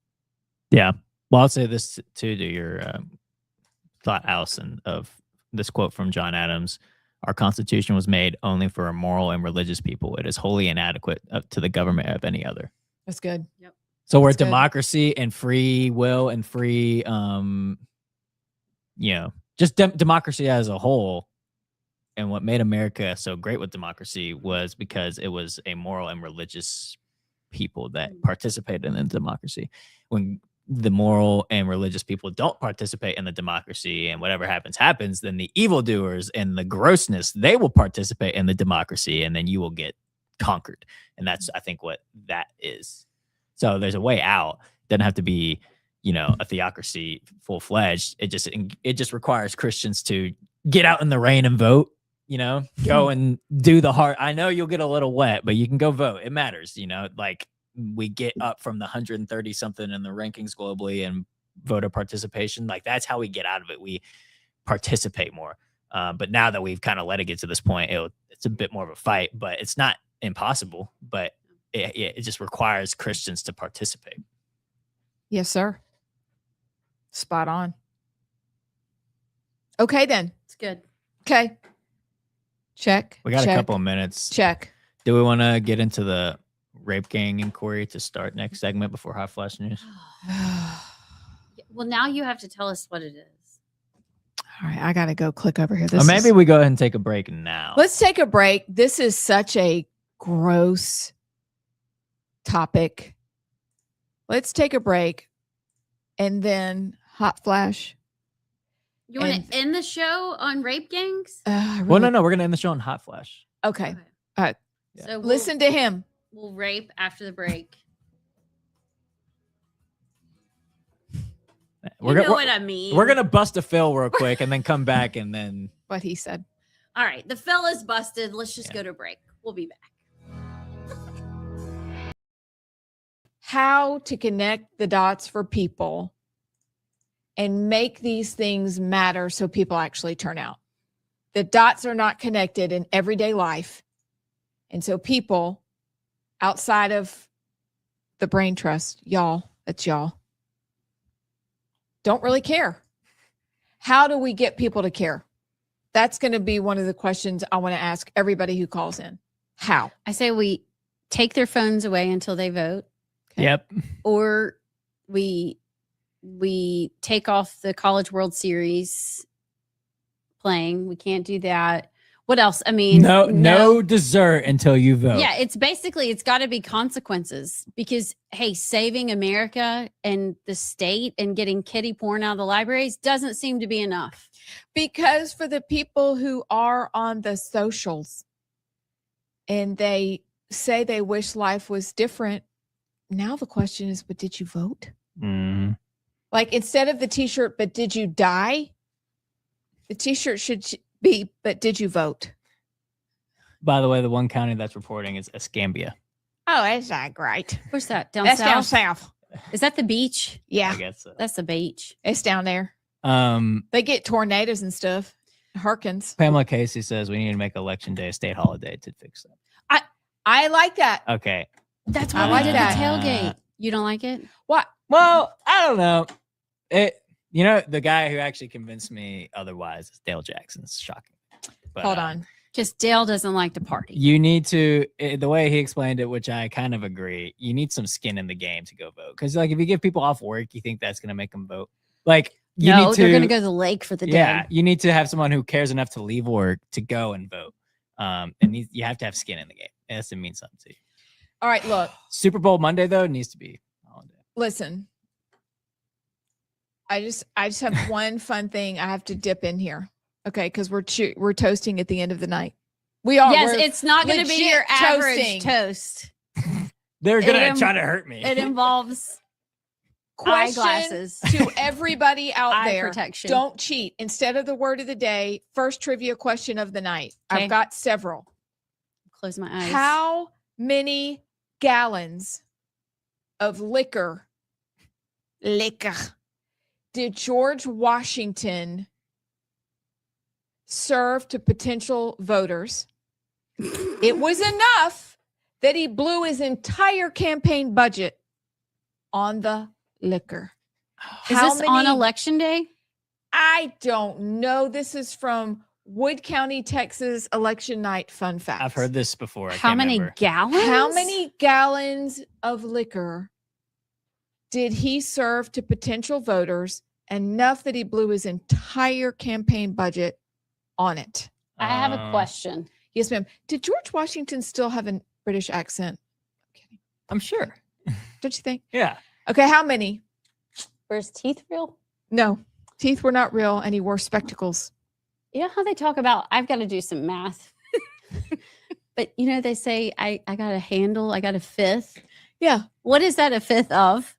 Yeah. Well, I'll say this too to your thought, Allison, of this quote from John Adams. Our Constitution was made only for a moral and religious people. It is wholly inadequate to the government of any other. That's good. Yep. So we're That's good. democracy and free will and free, you know, just democracy as a whole. And what made America so great with democracy was because it was a moral and religious people that participated in the democracy. When the moral and religious people don't participate in the democracy and whatever happens, then the evildoers and the grossness, they will participate in the democracy and then you will get conquered. And that's, I think, what that is. So there's a way out. It doesn't have to be, you know, a theocracy full-fledged. It just requires Christians to get out in the rain and vote. You know, go and do the hard. I know you'll get a little wet, but you can go vote. It matters. You know, like we get up from the 130 something in the rankings globally, and voter participation. Like that's how we get out of it. We participate more. But now that we've kind of let it get to this point, it's a bit more of a fight, but it's not impossible, but it just requires Christians to participate. Yes, sir. Spot on. Okay, then. It's good. Okay. Check. We got check, a couple of minutes. Check. Do we want to get into the rape gang inquiry to start next segment before Hot Flash News? Well, now you have to tell us what it is. All right, I got to go click over here. Or maybe we go ahead and take a break now. Let's take a break. This is such a gross topic. Let's take a break and then Hot Flash. You want to end the show on rape gangs? Well, no, we're going to end the show on Hot Flash. Okay. All right. Yeah. So listen to him. We'll rape after the break. You know what I mean. We're going to bust a fill real quick and then come back and then. What he said. All right. The fill is busted. Let's just go to break. We'll be back. How to connect the dots for people and make these things matter so people actually turn out. The dots are not connected in everyday life. And so people outside of the brain trust, that's y'all, don't really care. How do we get people to care? That's going to be one of the questions I want to ask everybody who calls in. How? I say we take their phones away until they vote. Okay. Yep. Or we take off the College World Series playing. We can't do that. What else? I mean, no dessert until you vote. Yeah, it's got to be consequences because, hey, saving America and the state and getting kiddie porn out of the libraries doesn't seem to be enough. Because for the people who are on the socials and they say they wish life was different, now the question is, but did you vote? Mm. Like instead of the t-shirt, but did you die? The t-shirt should be, but did you vote? By the way, the one county that's reporting is Escambia. Oh, that's not great. Where's that? Down That's south? down south. Is that the beach? Yeah. I guess so. That's the beach. It's down there. They get tornadoes and stuff. Hurricanes. Pamela Casey says we need to make Election Day a state holiday to fix that. I like that. Okay. That's I why like we did that. the tailgate. You don't like it? What? Well, I don't know. The guy who actually convinced me otherwise is Dale Jackson. It's shocking. But, Hold on. Because Dale doesn't like to party. You need to, the way he explained it, which I kind of agree, you need some skin in the game to go vote. Because, like, if you give people off work, you think that's going to make them vote? Like, you need to, they're going to go to the lake for the day. Yeah, you need to have someone who cares enough to leave work to go and vote. And you have to have skin in the game. It has to mean something to you. All right, look. Super Bowl Monday, though, needs to be holiday. Listen. I just have one fun thing I have to dip in here. Okay, because we're toasting at the end of the night. We are. Yes, it's not going to be your average toasting. toast. They're going to try to hurt me. It involves Question eyeglasses to everybody out Eye there. protection. Don't cheat. Instead of the word of the day, first trivia question of the night. Okay. I've got several. Close my eyes. How many gallons of liquor did George Washington serve to potential voters? It was enough that he blew his entire campaign budget on the liquor. Is this on election day? I don't know. This is from Wood County, Texas election night fun fact. I've heard this before. I How can't many remember. gallons? How many gallons of liquor did he serve to potential voters? Enough that he blew his entire campaign budget on it. I have a question. Yes, ma'am. Did George Washington still have a British accent? Okay. I'm sure. Don't you think? Yeah. Okay, how many? Were his teeth real? No, teeth were not real, and he wore spectacles. You know how they talk about, I've got to do some math. But, they say, I got a handle, I got a fifth. Yeah. What is that a fifth of?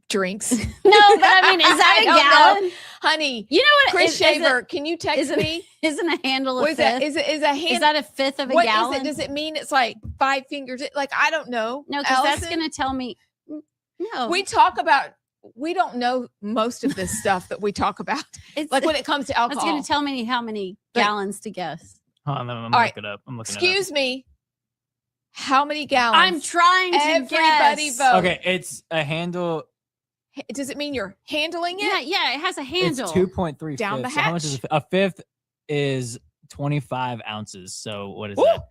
Drinks. No, but I mean, is that I a don't gallon? know. Honey, You know what? Chris Shaver, can you text me? Isn't a handle a What is fifth? that? Is Is that a fifth of a what gallon? is it? Does it mean it's like 5 fingers? Like, I don't know. No, because that's Allison? going to tell me. No. We talk about we don't know most of this stuff that we talk about. It's Like when it comes to I was alcohol. going to tell me how many gallons to guess. Hold on, I'm All gonna right. look it up. I'm looking Excuse me. How many gallons? I'm trying to Everybody guess. vote. Okay, it's a handle. Does it mean you're handling it? Yeah, it has a handle. It's 2.3 Down the fifths. So how much is hatch. a fifth? Is 25 ounces. So what is Woo! that?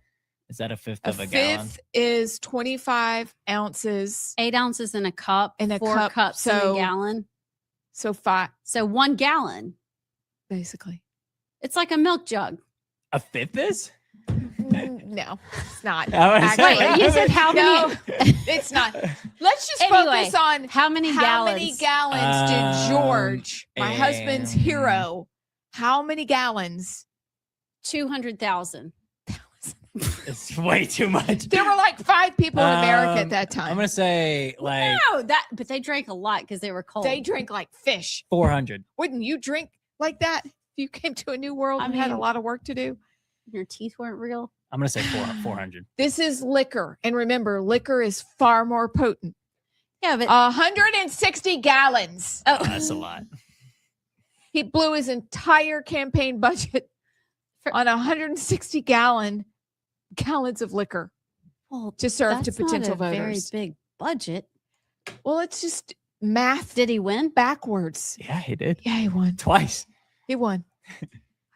Is that a fifth A of a gallon? fifth is 25 ounces 8 ounces in a cup. in a 4 cup. cups in a So, gallon. so 5, So 1 gallon. basically. It's like a milk jug. A fifth is? No, it's not. I was Actually. saying- Wait, you said how No, many? it's not. Let's just Anyway, focus on How many how gallons? many gallons did George, my husband's hero, how many gallons? 200,000. It's way too much. There were like 5 people in America at that time. I'm gonna say like No, but they drank a lot because they were cold. They drank like fish. 400. Wouldn't you drink like that if you came to a new world I and had a mean- lot of work to do? Your teeth weren't real. I'm gonna say 400. This is liquor. And remember, liquor is far more potent. Yeah, but 160 gallons. oh, That's a lot. He blew his entire campaign budget on 160 gallons of liquor well, to serve to that's not potential a very voters. big budget. Well, it's just math Did he win? backwards. Yeah, he did. Yeah, he won. Twice. He won.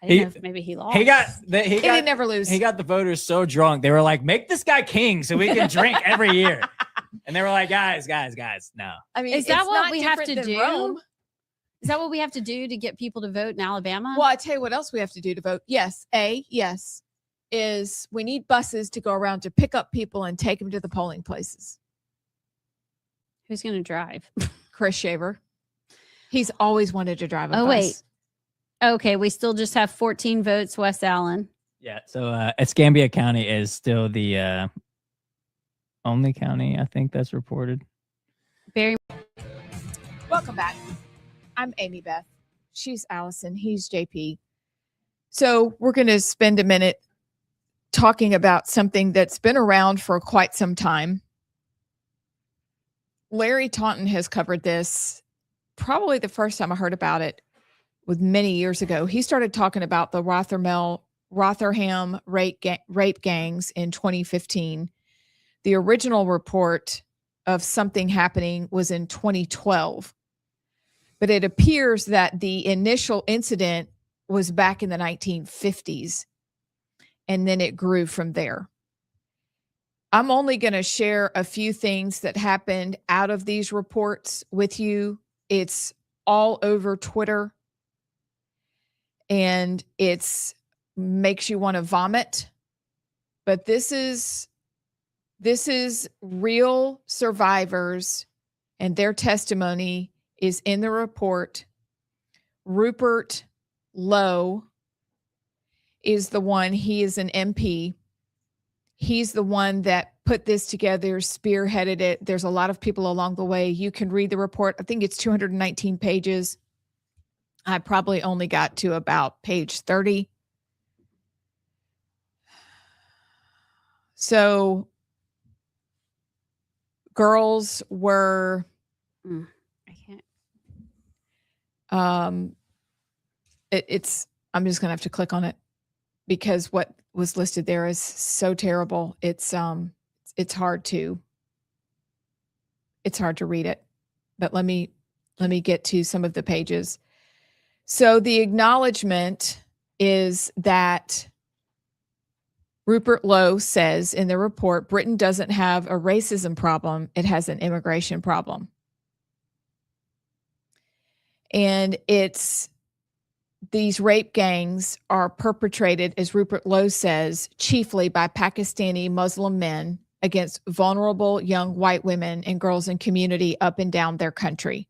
I didn't He- know if maybe he lost. He got He didn't never lose. he got the voters so drunk. They were like, make this guy king so we can drink every year. And they were like, guys, no. I mean, Is that it's what not we have different to than do? Rome. Is that what we have to do to get people to vote in Alabama? Well, I tell you what else we have to do to vote. Yes, is we need buses to go around to pick up people and take them to the polling places. Who's going to drive? Chris Shaver. He's always wanted to drive a Oh, bus. wait. Okay, we still just have 14 votes, West Allen. Yeah. So Escambia County is still the only county I think that's reported. Very Welcome back. I'm Amy Beth. She's Allison. He's JP. So we're going to spend a minute talking about something that's been around for quite some time. Larry Taunton has covered this. Probably the first time I heard about it was many years ago. He started talking about the Rotherham rape gangs in 2015. The original report of something happening was in 2012. But it appears that the initial incident was back in the 1950s, and then it grew from there. I'm only going to share a few things that happened out of these reports with you. It's all over Twitter, and it's makes you want to vomit. But this is real survivors, and their testimony is in the report. Rupert Lowe is the one. He is an MP. He's the one that put this together, spearheaded it. There's a lot of people along the way. You can read the report. I think it's 219 pages. I probably only got to about page 30. So girls were I can't. it's I'm just gonna have to click on it because what was listed there is so terrible. It's hard to read it. But let me get to some of the pages. So the acknowledgement is that Rupert Lowe says in the report, Britain doesn't have a racism problem, it has an immigration problem. And these rape gangs are perpetrated, as Rupert Lowe says, chiefly by Pakistani Muslim men against vulnerable young white women and girls in community up and down their country.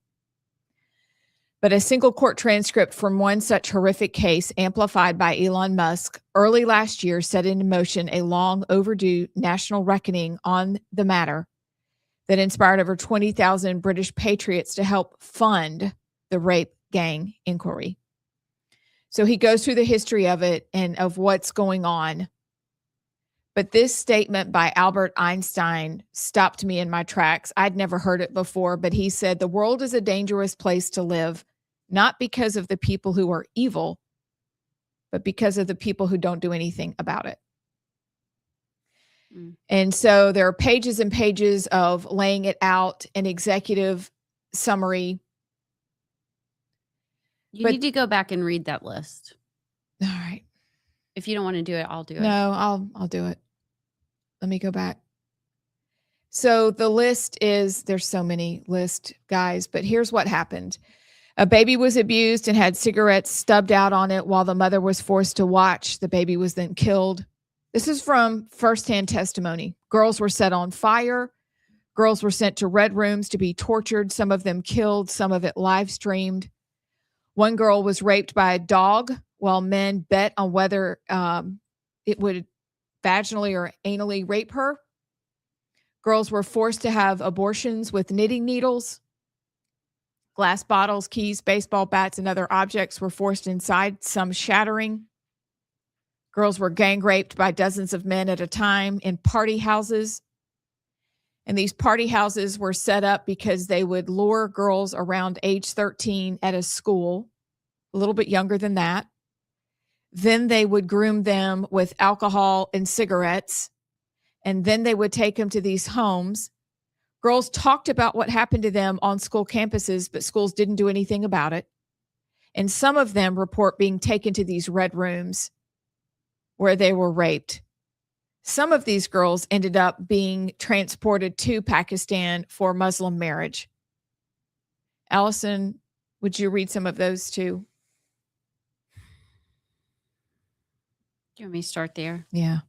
But a single court transcript from one such horrific case, amplified by Elon Musk, early last year set into motion a long overdue national reckoning on the matter that inspired over 20,000 British patriots to help fund the rape gang inquiry. So he goes through the history of it and of what's going on. But this statement by Albert Einstein stopped me in my tracks. I'd never heard it before, but he said, the world is a dangerous place to live, not because of the people who are evil, but because of the people who don't do anything about it. And so there are pages and pages of laying it out, an executive summary. You need to go back and read that list. All right. If you don't want to do it, I'll do it. No, I'll do it. Let me go back. So the list is, there's so many lists, guys, but here's what happened. A baby was abused and had cigarettes stubbed out on it while the mother was forced to watch. The baby was then killed. This is from firsthand testimony. Girls were set on fire. Girls were sent to red rooms to be tortured. Some of them killed, some of it live streamed. One girl was raped by a dog while men bet on whether it would vaginally or anally rape her. Girls were forced to have abortions with knitting needles. Glass bottles, keys, baseball bats, and other objects were forced inside, some shattering. Girls were gang raped by dozens of men at a time in party houses. And these party houses were set up because they would lure girls around age 13 at a school, a little bit younger than that. Then they would groom them with alcohol and cigarettes. And then they would take them to these homes. Girls talked about what happened to them on school campuses, but schools didn't do anything about it. And some of them report being taken to these red rooms where they were raped. Some of these girls ended up being transported to Pakistan for Muslim marriage. Allison, would you read some of those too? Do you want me to start there? Yeah.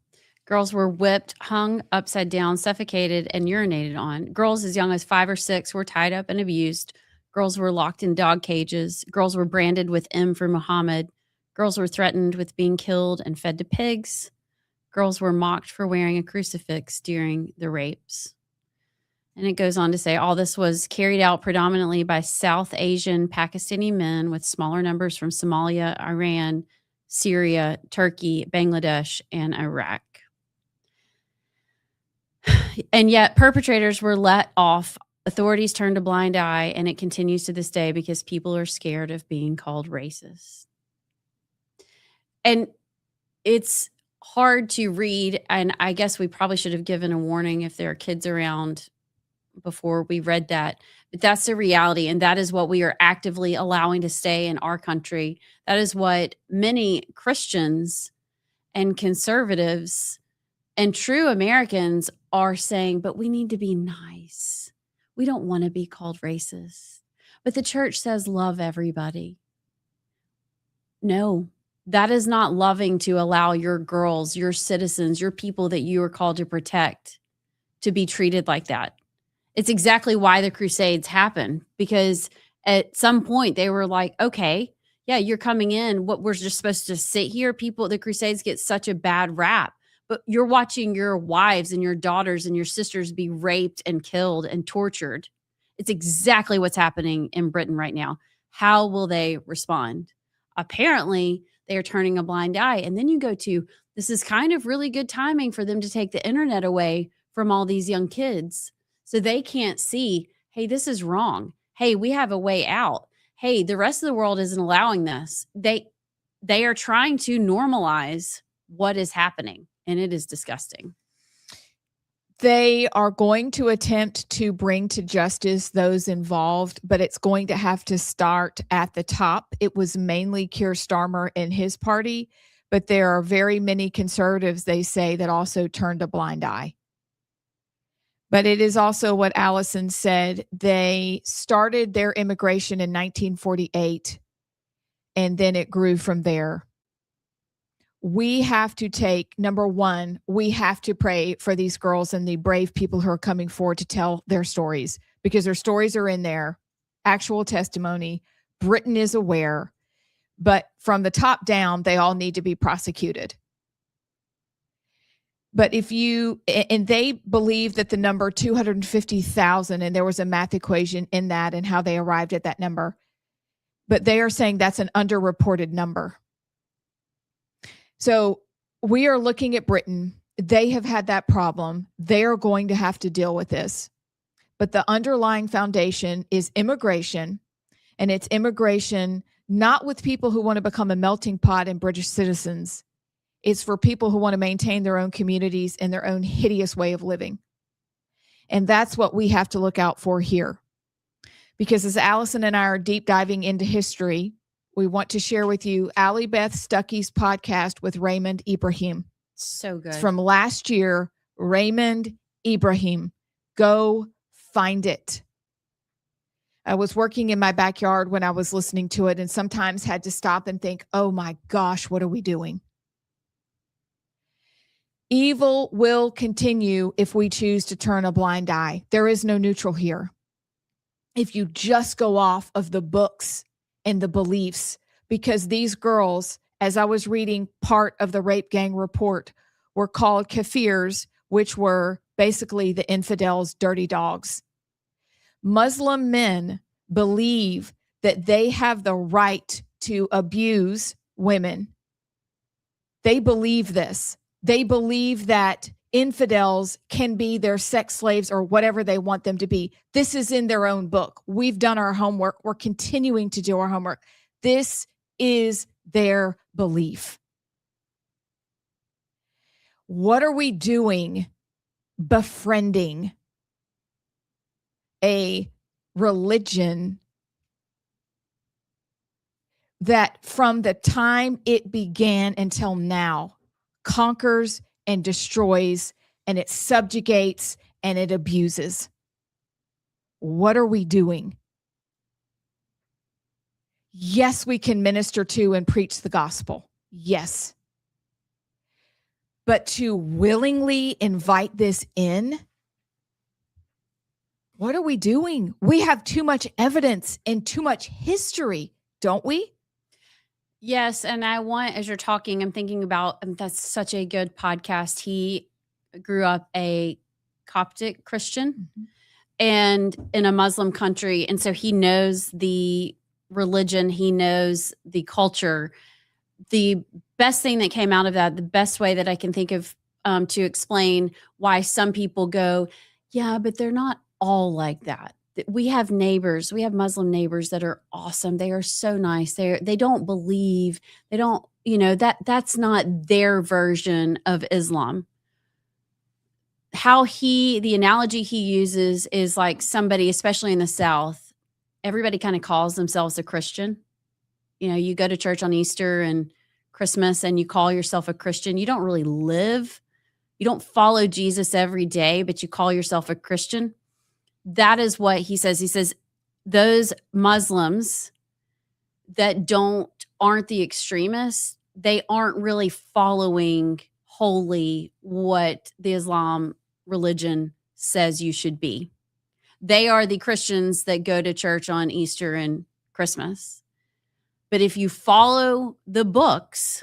Girls were whipped, hung upside down, suffocated, and urinated on. Girls as young as 5 or 6 were tied up and abused. Girls were locked in dog cages. Girls were branded with M for Muhammad. Girls were threatened with being killed and fed to pigs. Girls were mocked for wearing a crucifix during the rapes. And it goes on to say all this was carried out predominantly by South Asian Pakistani men, with smaller numbers from Somalia, Iran, Syria, Turkey, Bangladesh, and Iraq. And yet perpetrators were let off. Authorities turned a blind eye, and it continues to this day because people are scared of being called racist. And it's hard to read, and I guess we probably should have given a warning if there are kids around before we read that. But that's the reality, and that is what we are actively allowing to stay in our country. That is what many Christians and conservatives and true Americans are saying, but we need to be nice. We don't want to be called racist. But the church says love everybody. No, that is not loving to allow your girls, your citizens, your people that you are called to protect to be treated like that. It's exactly why the Crusades happened, because at some point they were like, okay, yeah, you're coming in. What, we're just supposed to sit here? People, the Crusades get such a bad rap, but you're watching your wives and your daughters and your sisters be raped and killed and tortured. It's exactly what's happening in Britain right now. How will they respond? Apparently, they are turning a blind eye. And then you go to, this is kind of really good timing for them to take the internet away from all these young kids, so they can't see, hey, this is wrong. Hey, we have a way out. Hey, the rest of the world isn't allowing this. They are trying to normalize what is happening, and it is disgusting. They are going to attempt to bring to justice those involved, but it's going to have to start at the top. It was mainly Keir Starmer and his party, but there are very many conservatives, they say, that also turned a blind eye. But it is also what Allison said. They started their immigration in 1948, and then it grew from there. We have to take, number one, we have to pray for these girls and the brave people who are coming forward to tell their stories, because their stories are in there, actual testimony. Britain is aware, but from the top down, they all need to be prosecuted. But if you, and they believe that the number 250,000, and there was a math equation in that and how they arrived at that number, but they are saying that's an underreported number. So we are looking at Britain. they have had that problem. They are going to have to deal with this. But the underlying foundation is immigration, and it's immigration not with people who want to become a melting pot and British citizens. It's for people who want to maintain their own communities and their own hideous way of living. And that's what we have to look out for here. Because as Allison and I are deep diving into history, we want to share with you Allie Beth Stuckey's podcast with Raymond Ibrahim. So good. It's from last year, Raymond Ibrahim. Go find it. I was working in my backyard when I was listening to it and sometimes had to stop and think, oh my gosh, what are we doing? Evil will continue if we choose to turn a blind eye. There is no neutral here. If you just go off of the books and the beliefs, because these girls, as I was reading part of the rape gang report, were called kafirs, which were basically the infidels' dirty dogs. Muslim men believe that they have the right to abuse women. They believe this. They believe that infidels can be their sex slaves or whatever they want them to be. This is in their own book. We've done our homework. We're continuing to do our homework. This is their belief. What are we doing befriending a religion that from the time it began until now conquers and destroys and it subjugates and it abuses? What are we doing? Yes, we can minister to and preach the gospel. Yes. But to willingly invite this in, what are we doing? We have too much evidence and too much history, don't we? Yes. And I want, as you're talking, I'm thinking about, and that's such a good podcast. He grew up a Coptic Christian and in a Muslim country. And so he knows the religion, he knows the culture. The best thing that came out of that, the best way that I can think of to explain why some people go, yeah, but they're not all like that. We have neighbors, we have Muslim neighbors that are awesome. They are so nice. They don't believe, they don't, that's not their version of Islam. The analogy he uses is like somebody, especially in the South, everybody kind of calls themselves a Christian. You go to church on Easter and Christmas and you call yourself a Christian. You don't really live. You don't follow Jesus every day, but you call yourself a Christian. That is what he says. He says those Muslims that aren't the extremists, they aren't really following wholly what the Islam religion says you should be. They are the Christians that go to church on Easter and Christmas. But if you follow the books,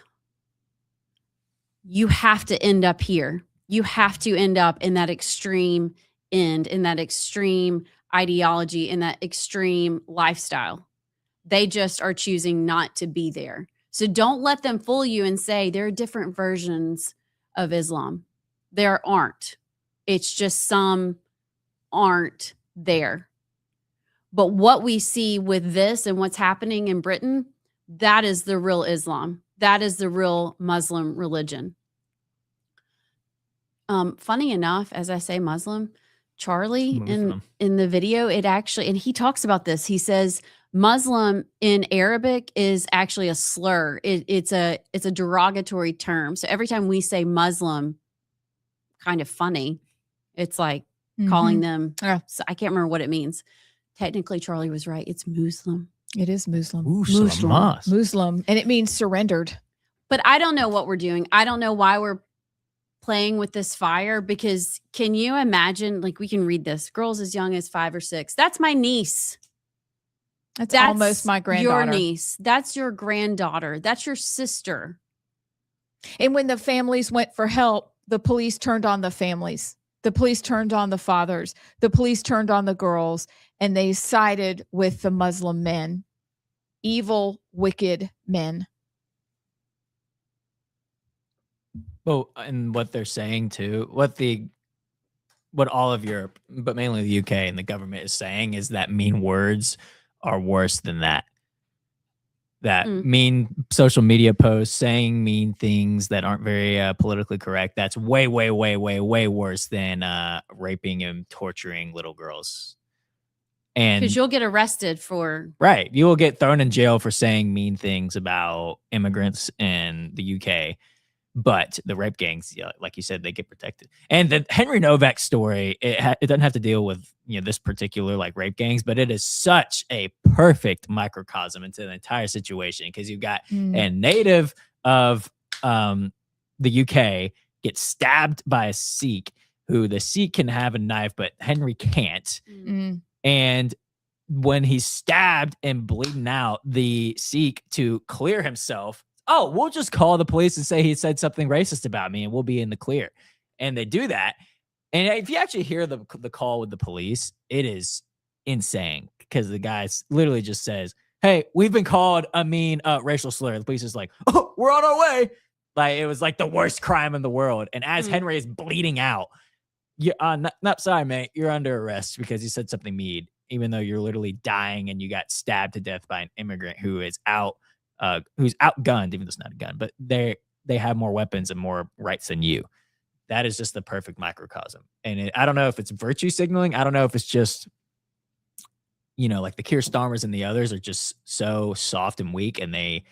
you have to end up here. You have to end up in that extreme end, in that extreme ideology, in that extreme lifestyle. They just are choosing not to be there. So don't let them fool you and say there are different versions of Islam. There aren't. It's just some aren't there. But what we see with this and what's happening in Britain, that is the real Islam. That is the real Muslim religion. Funny enough, as I say Muslim, Charlie in the video, it actually, and he talks about this. He says Muslim in Arabic is actually a slur. It's a derogatory term. So every time we say Muslim, kind of funny, it's like calling them. So I can't remember what it means. Technically, Charlie was right. It's Muslim. It is Muslim. Muslim. And it means surrendered. But I don't know what we're doing. I don't know why we're playing with this fire, because can you imagine, like, we can read this, girls as young as 5 or 6. That's my niece. That's almost my granddaughter. Your niece. That's your granddaughter. That's your sister. And when the families went for help, the police turned on the families. The police turned on the fathers. The police turned on the girls, and they sided with the Muslim men. Evil, wicked men. Well, and what they're saying too, what all of Europe, but mainly the UK and the government is saying is that mean words are worse than that. That mean social media posts, saying mean things that aren't very politically correct, that's way, way, way, way, way worse than raping and torturing little girls. And because you'll get arrested for right, you will get thrown in jail for saying mean things about immigrants in the UK. But the rape gangs, like you said, they get protected. And the Henry Novak story, it doesn't have to deal with this particular like rape gangs, but it is such a perfect microcosm into the entire situation because you've got a native of the UK gets stabbed by a Sikh, who the Sikh can have a knife, but Henry can't. And when he's stabbed and bleeding out, the Sikh, to clear himself, oh, we'll just call the police and say he said something racist about me and we'll be in the clear. And they do that. And if you actually hear the call with the police, it is insane because the guy literally just says, hey, we've been called a mean racial slur. The police is like, oh, we're on our way. Like, it was like the worst crime in the world. And as Henry is bleeding out, you're not sorry, mate, you're under arrest because you said something mean, even though you're literally dying and you got stabbed to death by an immigrant who is who's outgunned, even though it's not a gun, but they have more weapons and more rights than you. That is just the perfect microcosm. And I don't know if it's virtue signaling. I don't know if it's just, like the Keir Starmers and the others are just so soft and weak and they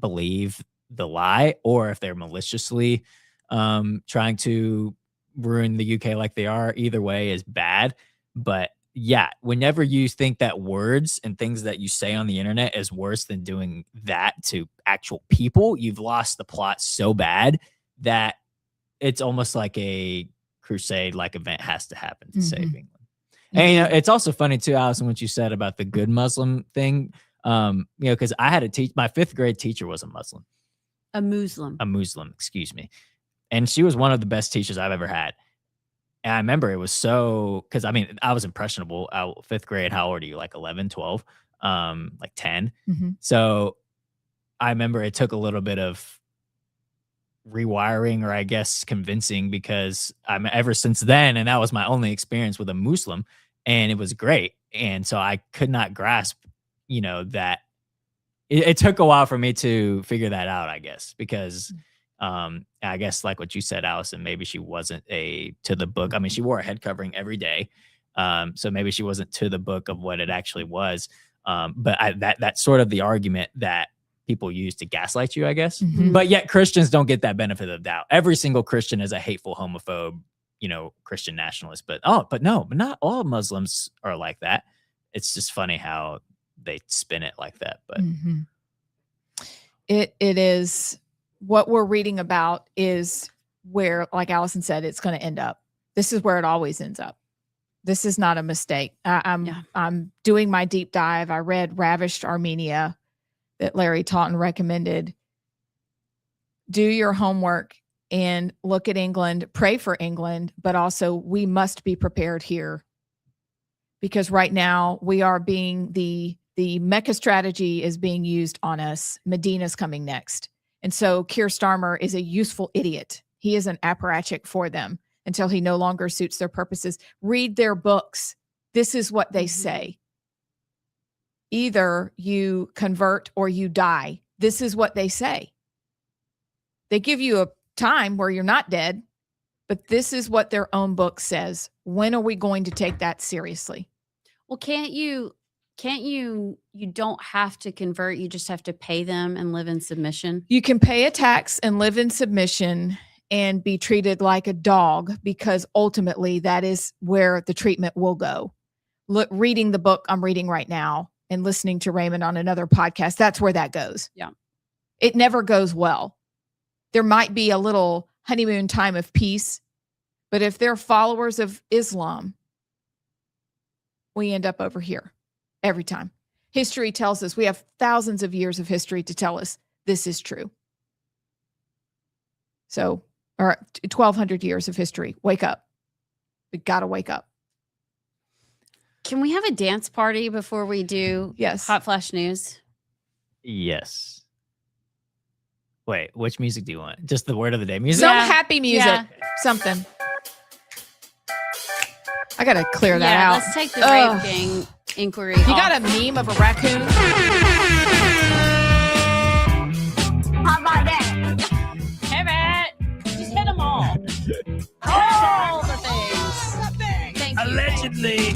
believe the lie, or if they're maliciously trying to ruin the UK like they are. Either way is bad. But yeah, whenever you think that words and things that you say on the internet is worse than doing that to actual people, you've lost the plot so bad that it's almost like a crusade-like event has to happen to save England. And it's also funny too, Allison, what you said about the good Muslim thing. Because I had my 5th grade teacher was a Muslim. a Muslim, excuse me. And she was one of the best teachers I've ever had. And I remember it was because I was impressionable. 5th grade, how old are you? Like 11, 12, like 10. So I remember it took a little bit of rewiring, or I guess convincing, because I'm ever since then, and that was my only experience with a Muslim, and it was great. And so I could not grasp, that it took a while for me to figure that out, I guess, because I guess like what you said, Allison, maybe she wasn't to the book. I mean, she wore a head covering every day. So maybe she wasn't to the book of what it actually was. But that's sort of the argument that people use to gaslight you, I guess. But yet Christians don't get that benefit of the doubt. Every single Christian is a hateful, homophobe, Christian nationalist. But not all Muslims are like that. It's just funny how they spin it like that. But it is. What we're reading about is where, like Allison said, it's going to end up. This is where it always ends up. This is not a mistake. I'm doing my deep dive. I read Ravished Armenia that Larry Taunton recommended. Do your homework and look at England, pray for England, but also we must be prepared here, because right now we are being the Mecca strategy is being used on us. Medina's coming next. And so Keir Starmer is a useful idiot. He is an apparatchik for them until he no longer suits their purposes. Read their books. This is what they say. Either you convert or you die. This is what they say. They give you a time where you're not dead, but this is what their own book says. When are we going to take that seriously? Well, you don't have to convert. You just have to pay them and live in submission. You can pay a tax and live in submission and be treated like a dog, because ultimately that is where the treatment will go. Look, reading the book I'm reading right now and listening to Raymond on another podcast, that's where that goes. Yeah. It never goes well. There might be a little honeymoon time of peace, but if they're followers of Islam, we end up over here every time. History tells us, we have thousands of years of history to tell us this is true. So, or 1,200 years of history. Wake up. We got to wake up. Can we have a dance party before we do Yes. Hot Flash News? yes. Wait, which music do you want? Just the word of the day music? Some happy music. Yeah. Something. I gotta clear that Yeah, out. let's take the rape gang inquiry. You got a meme of a raccoon? How about that? Hey, Matt. Just hit them all. All the things. Thank you. Allegedly.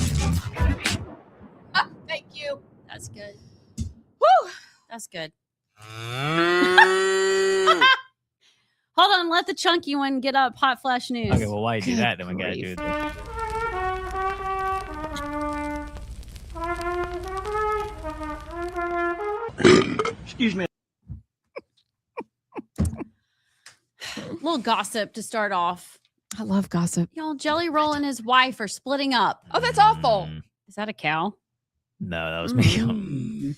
Thank you. That's good. Woo! That's good. Hold on, let the chunky one get up. Hot flash news. Okay, well, why you do that? Then we gotta do this. Excuse me. Little gossip to start off. I love gossip. Y'all, Jelly Roll and his wife are splitting up. Oh, that's awful. Is that a cow? No, that was me.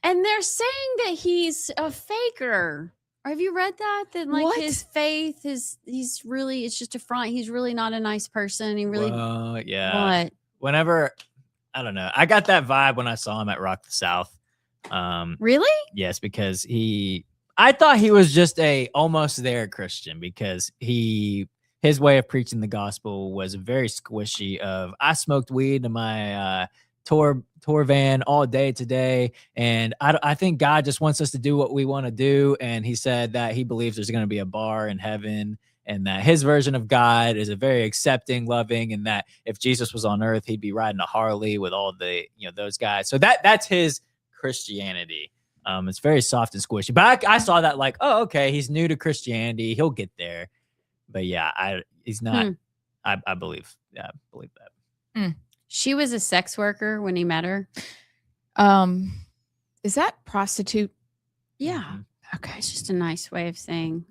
And they're saying that he's a faker. Have you read that? That like What? his faith is he's really it's just a front. He's really not a nice person. He really Yeah. what? Whenever, I don't know. I got that vibe when I saw him at Rock the South. Really? Yes, because I thought he was just a almost there Christian because his way of preaching the gospel was very squishy of I smoked weed in my tour van all day today, and I think God just wants us to do what we want to do. And he said that he believes there's going to be a bar in heaven, and that his version of God is a very accepting, loving, and that if Jesus was on earth, he'd be riding a Harley with all the those guys. So that's his Christianity. It's very soft and squishy. But I saw that like, oh, okay, he's new to Christianity. He'll get there. But yeah, he's not. I believe. Yeah, I believe that. She was a sex worker when he met her. Is that prostitute? Yeah. Okay. It's just a nice way of saying.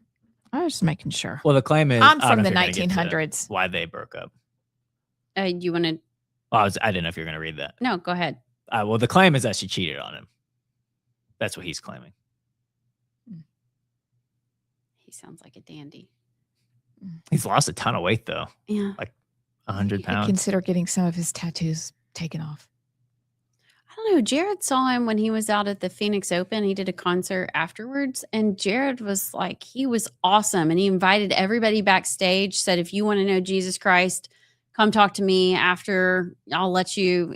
I was just making sure. Well, the claim is I'm I don't from know the if you're gonna get to 1900s. why they broke up. You want to? Well, I didn't know if you're going to read that. No, go ahead. Well, the claim is that she cheated on him. That's what he's claiming. He sounds like a dandy. He's lost a ton of weight though. Yeah. Like 100 I pounds. consider getting some of his tattoos taken off. I don't know. Jared saw him when he was out at the Phoenix Open. He did a concert afterwards, and Jared was like, he was awesome. And he invited everybody backstage, said, if you want to know Jesus Christ, come talk to me after. I'll let you,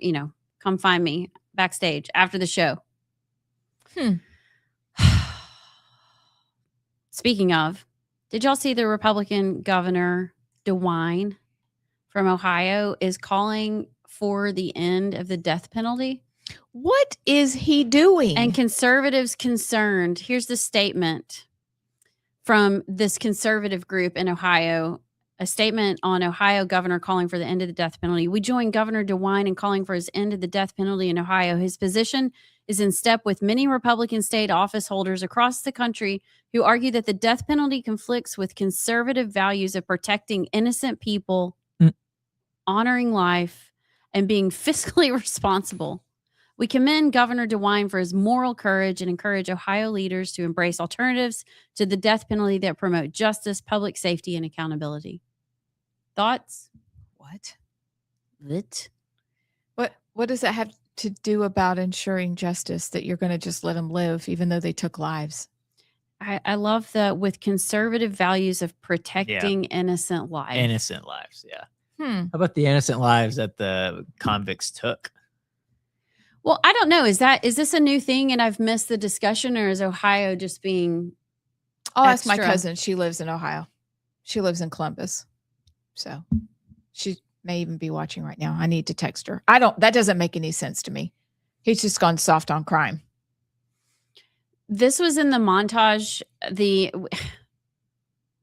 come find me backstage after the show. Speaking of, did y'all see the Republican governor DeWine from Ohio is calling for the end of the death penalty? What is he doing? And conservatives concerned. Here's the statement from this conservative group in Ohio. A statement on Ohio governor calling for the end of the death penalty. We join Governor DeWine in calling for his end of the death penalty in Ohio. His position is in step with many Republican state office holders across the country who argue that the death penalty conflicts with conservative values of protecting innocent people, honoring life, and being fiscally responsible. We commend Governor DeWine for his moral courage and encourage Ohio leaders to embrace alternatives to the death penalty that promote justice, public safety, and accountability. Thoughts? What? What does that have to do about ensuring justice, that you're going to just let them live even though they took lives? I love that with conservative values of protecting innocent lives. Innocent lives, yeah. How about the innocent lives that the convicts took? Well, I don't know. Is this a new thing and I've missed the discussion, or is Ohio just being I'll ask my extra? cousin. She lives in Ohio. She lives in Columbus. So she may even be watching right now. I need to text her. That doesn't make any sense to me. He's just gone soft on crime. This was in the montage.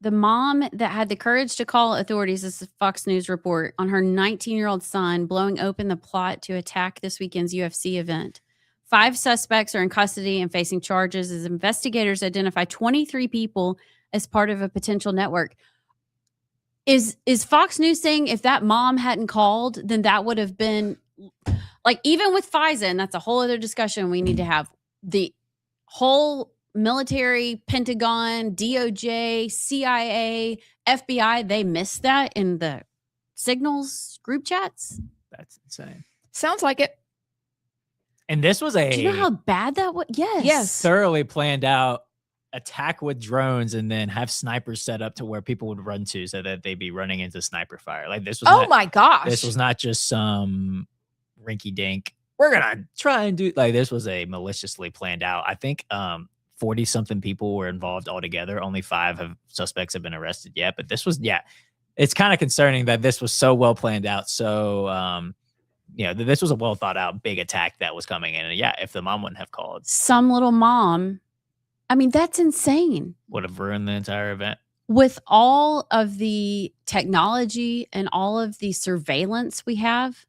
The mom that had the courage to call authorities, this is a Fox News report, on her 19-year-old son blowing open the plot to attack this weekend's UFC event. 5 suspects are in custody and facing charges as investigators identify 23 people as part of a potential network. Is Fox News saying if that mom hadn't called, then that would have been like, even with FISA, and that's a whole other discussion we need to have, the whole military, Pentagon, DOJ, CIA, FBI, they missed that in the signals group chats. That's insane. Sounds like it. And this was Do you know how bad that was? Yes. thoroughly planned out attack with drones and then have snipers set up to where people would run to so that they'd be running into sniper fire. Like this was my gosh. This was not just some rinky dink. We're gonna try and do like this was a maliciously planned out. I think 40 something people were involved altogether. Only 5 suspects have been arrested yet. But this was it's kind of concerning that this was so well planned out. So this was a well thought out big attack that was coming in. And if the mom wouldn't have called, some little mom. I mean, that's insane. Would have ruined the entire event. With all of the technology and all of the surveillance we have.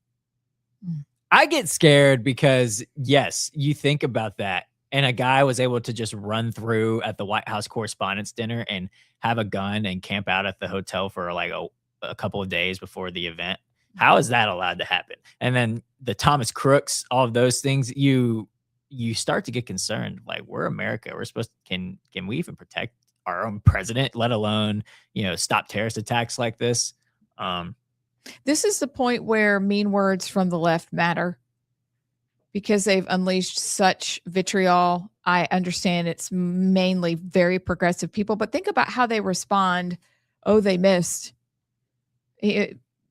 I get scared because, yes, you think about that. And a guy was able to just run through at the White House Correspondents' Dinner and have a gun and camp out at the hotel for like a couple of days before the event. How is that allowed to happen? And then the Thomas Crooks, all of those things, you start to get concerned. Like, we're America. We're supposed to, can we even protect our own president, let alone, stop terrorist attacks like this? This is the point where mean words from the left matter because they've unleashed such vitriol. I understand it's mainly very progressive people, but think about how they respond. Oh, they missed.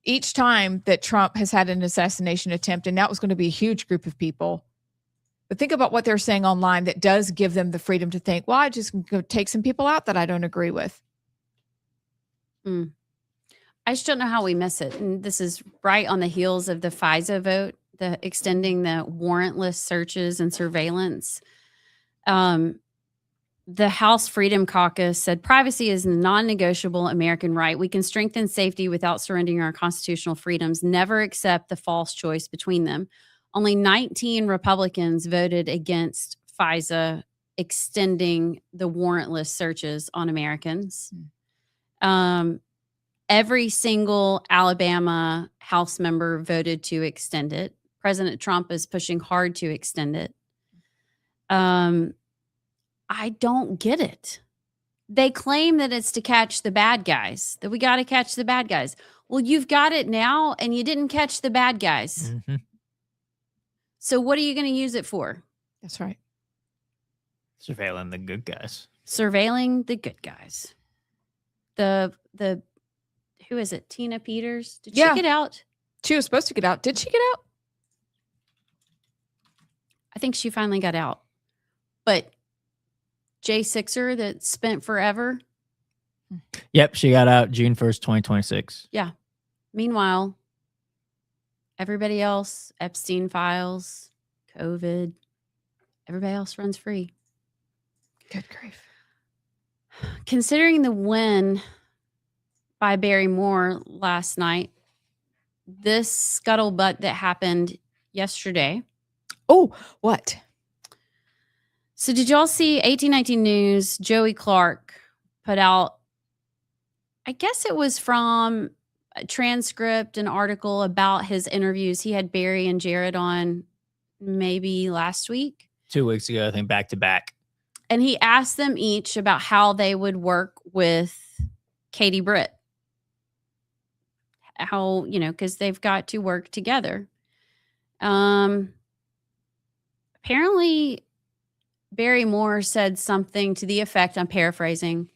Each time that Trump has had an assassination attempt, and that was going to be a huge group of people. But think about what they're saying online that does give them the freedom to think, well, I just go take some people out that I don't agree with. I just don't know how we miss it. And this is right on the heels of the FISA vote, the extending the warrantless searches and surveillance. The House Freedom Caucus said privacy is a non-negotiable American right. We can strengthen safety without surrendering our constitutional freedoms. Never accept the false choice between them. Only 19 Republicans voted against FISA extending the warrantless searches on Americans. Every single Alabama House member voted to extend it. President Trump is pushing hard to extend it. I don't get it. They claim that it's to catch the bad guys, that we got to catch the bad guys. Well, you've got it now and you didn't catch the bad guys. Mm-hmm. So what are you going to use it for? That's right. Surveilling the good guys. Surveilling the good guys. The who is it? Tina Peters? Did she get out? She was supposed to get out. Did she get out? I think she finally got out. But Jay Sixer that spent forever. Yep, she got out June 1st, 2026. Yeah. Meanwhile, everybody else, Epstein files, COVID, everybody else runs free. Good grief. Considering the win by Barry Moore last night, this scuttlebutt that happened yesterday. Oh, what? So did y'all see 1819 News, Joey Clark put out, I guess it was from a transcript, an article about his interviews. He had Barry and Jared on maybe last week. 2 weeks ago, I think, back to back. And he asked them each about how they would work with Katie Britt. How, because they've got to work together. Apparently, Barry Moore said something to the effect, I'm paraphrasing,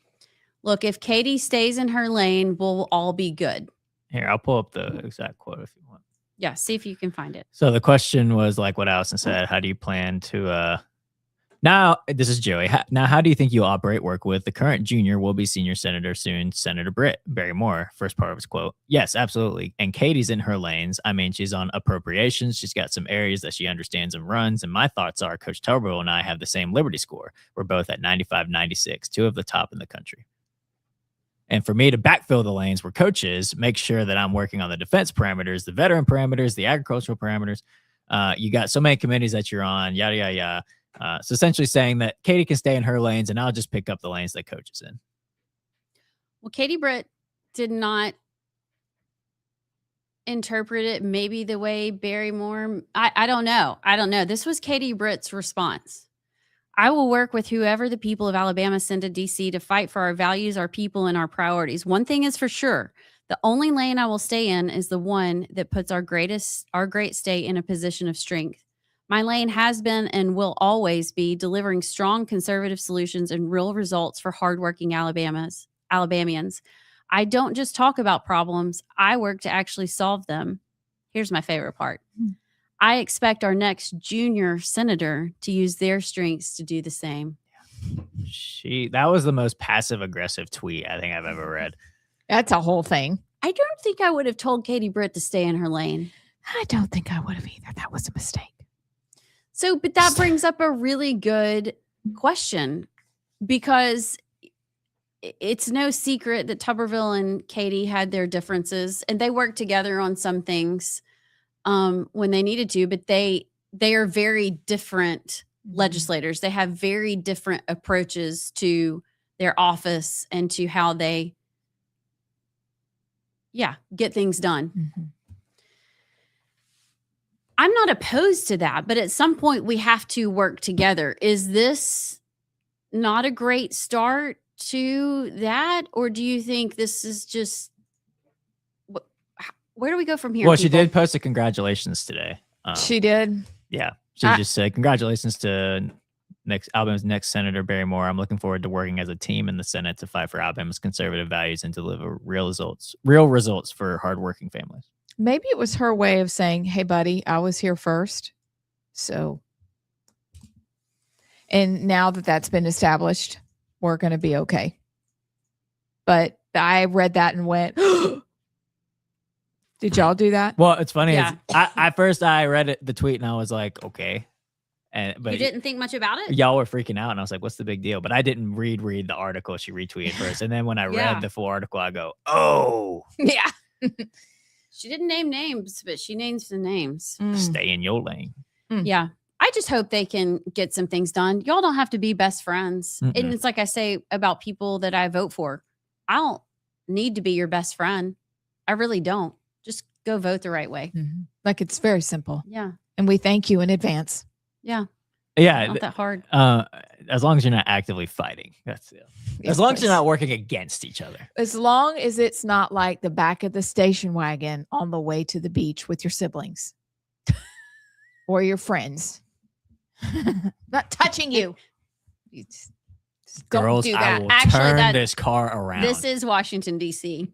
look, if Katie stays in her lane, we'll all be good. Here, I'll pull up the exact quote if you want. Yeah, see if you can find it. So the question was like what Allison said. How do you plan to now, this is Joey. Now, how do you think you'll operate, work with the current junior, will be senior senator soon, Senator Barry Moore? First part of his quote. Yes, absolutely. And Katie's in her lanes. I mean, she's on appropriations. She's got some areas that she understands and runs. And my thoughts are Coach Tuberville and I have the same Liberty score. We're both at 95, 96, 2 of the top in the country. And for me to backfill the lanes where Coach is, make sure that I'm working on the defense parameters, the veteran parameters, the agricultural parameters. You got so many committees that you're on, yada, yada, yada. So essentially saying that Katie can stay in her lanes and I'll just pick up the lanes that Coach is in. Well, Katie Britt did not interpret it maybe the way Barry Moore. I don't know. This was Katie Britt's response. I will work with whoever the people of Alabama send to D.C. to fight for our values, our people, and our priorities. One thing is for sure. The only lane I will stay in is the one that puts our great state in a position of strength. My lane has been and will always be delivering strong conservative solutions and real results for hardworking Alabamians. I don't just talk about problems, I work to actually solve them. Here's my favorite part. I expect our next junior senator to use their strengths to do the same. That was the most passive aggressive tweet I think I've ever read. That's a whole thing. I don't think I would have told Katie Britt to stay in her lane. I don't think I would have either. That was a mistake. So, but that brings up a really good question, because it's no secret that Tuberville and Katie had their differences, and they worked together on some things when they needed to, but they are very different legislators. They have very different approaches to their office and to how they get things done. Mm-hmm. I'm not opposed to that, but at some point we have to work together. Is this not a great start to that? Or do you think this is just, where do we go from here? Well, she did post a congratulations today. She did? Yeah. She just said, congratulations to Alabama's next Senator Barry Moore. I'm looking forward to working as a team in the Senate to fight for Alabama's conservative values and deliver real results for hardworking families. Maybe it was her way of saying, hey, buddy, I was here first. So, and now that that's been established, we're going to be okay. But I read that and went, did y'all do that? Well, it's funny. Yeah. At first I read the tweet and I was like, okay. But you didn't think much about it? Y'all were freaking out and I was like, what's the big deal? But I didn't read the article she retweeted first. And then when I read the full article, I go, oh. Yeah. She didn't name names, but she names the names. Stay in your lane. Yeah. I just hope they can get some things done. Y'all don't have to be best friends. Mm-mm. And it's like I say about people that I vote for. I don't need to be your best friend. I really don't. Just go vote the right way. Mm-hmm. Like, it's very simple. Yeah. And we thank you in advance. Yeah. Yeah. Not that hard. As long as you're not actively fighting. That's it. As long as you're not working against each other. As long as it's not like the back of the station wagon on the way to the beach with your siblings or your friends. Not touching you. Just Girls, don't do I that. will Actually, turn this car around. This is Washington, D.C.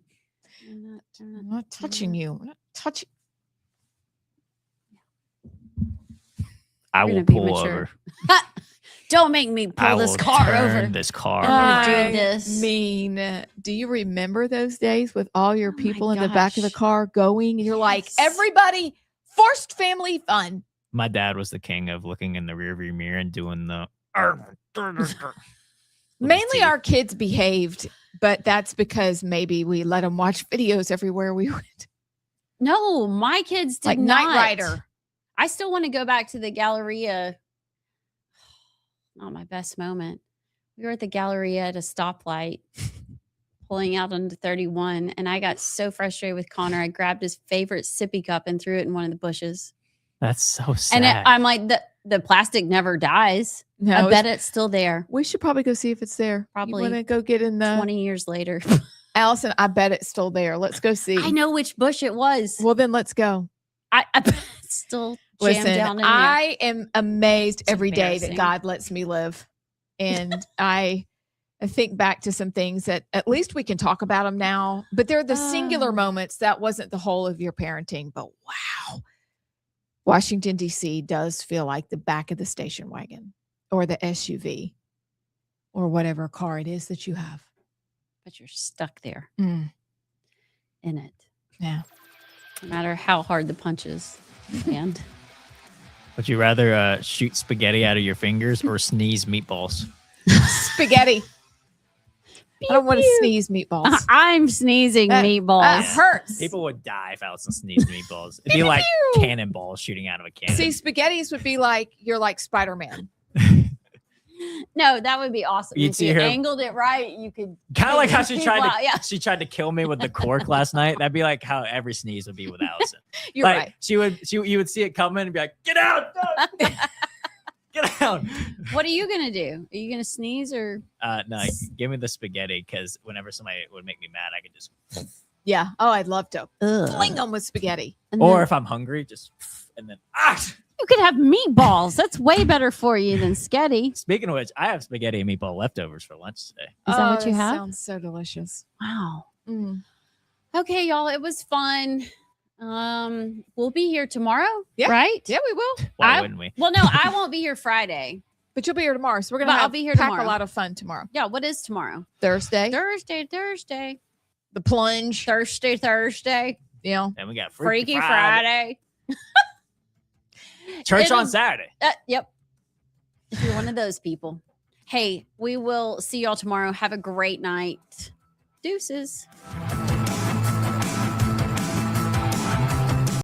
I'm not touching you. I'm not touching. I will pull over. Don't make me pull this car over. This car. I'm gonna do this. Do you remember those days with all your people in the back of the gosh. car going, and you're like, Yes. everybody, forced family fun. My dad was the king of looking in the rearview mirror and doing the. Mainly our kids behaved, but that's because maybe we let them watch videos everywhere we went. No, my kids did Like not. Knight Rider. I still want to go back to the Galleria. Not my best moment. We were at the Galleria at a stoplight, pulling out onto 31, and I got so frustrated with Connor. I grabbed his favorite sippy cup and threw it in one of the bushes. That's so sad. And I'm like, the plastic never dies. No, I bet it's still there. We should probably go see if it's there. Probably You want to go get in the 20 years later. Allison, I bet it's still there. Let's go see. I know which bush it was. Well, then let's go. I bet it's still jammed Listen, down in there. I am amazed It's every day that embarrassing. God lets me live. And I think back to some things that at least we can talk about them now, but they're the singular moments. That wasn't the whole of your parenting, but wow. Washington, D.C. does feel like the back of the station wagon or the SUV or whatever car it is that you have. But you're stuck there Mm. in it. Yeah. No matter how hard the punches land. Would you rather shoot spaghetti out of your fingers or sneeze meatballs? Spaghetti. I don't want to sneeze meatballs. I'm sneezing That meatballs. Uh, hurts. People would die if Allison sneezed meatballs. It'd be like cannonballs shooting out of a cannon. See, spaghettis would be like, you're like Spider-Man. No, that would be awesome. You'd If see you her- angled it right, you could Kind of like how people out. Yeah. she tried to kill me with the cork last night. That'd be like how every sneeze would be with Allison. You're like, right. You would see it coming and be like, get out, get out. What are you gonna do? Are you gonna sneeze or No, give me the spaghetti because whenever somebody would make me mad, I could just. Yeah. Oh, I'd love to fling them with spaghetti. and Or then- if I'm hungry, just. and then You could have meatballs. That's way better for you than sketty. Speaking of which, I have spaghetti and meatball leftovers for lunch today. Is that what you have? Sounds so delicious. Wow. Mm. Okay, y'all. It was fun. We'll be here tomorrow. Yeah. Right? Yeah, we will. Why wouldn't we? Well, no, I won't be here Friday. But you'll be here tomorrow. So we're gonna But I'll be here pack tomorrow. a lot of fun tomorrow. Yeah. What is tomorrow? Thursday. Thursday. The plunge. Thursday. Yeah. And we got Freaky Friday. Church on Saturday. Yep. If you're one of those people. Hey, we will see y'all tomorrow. Have a great night. Deuces.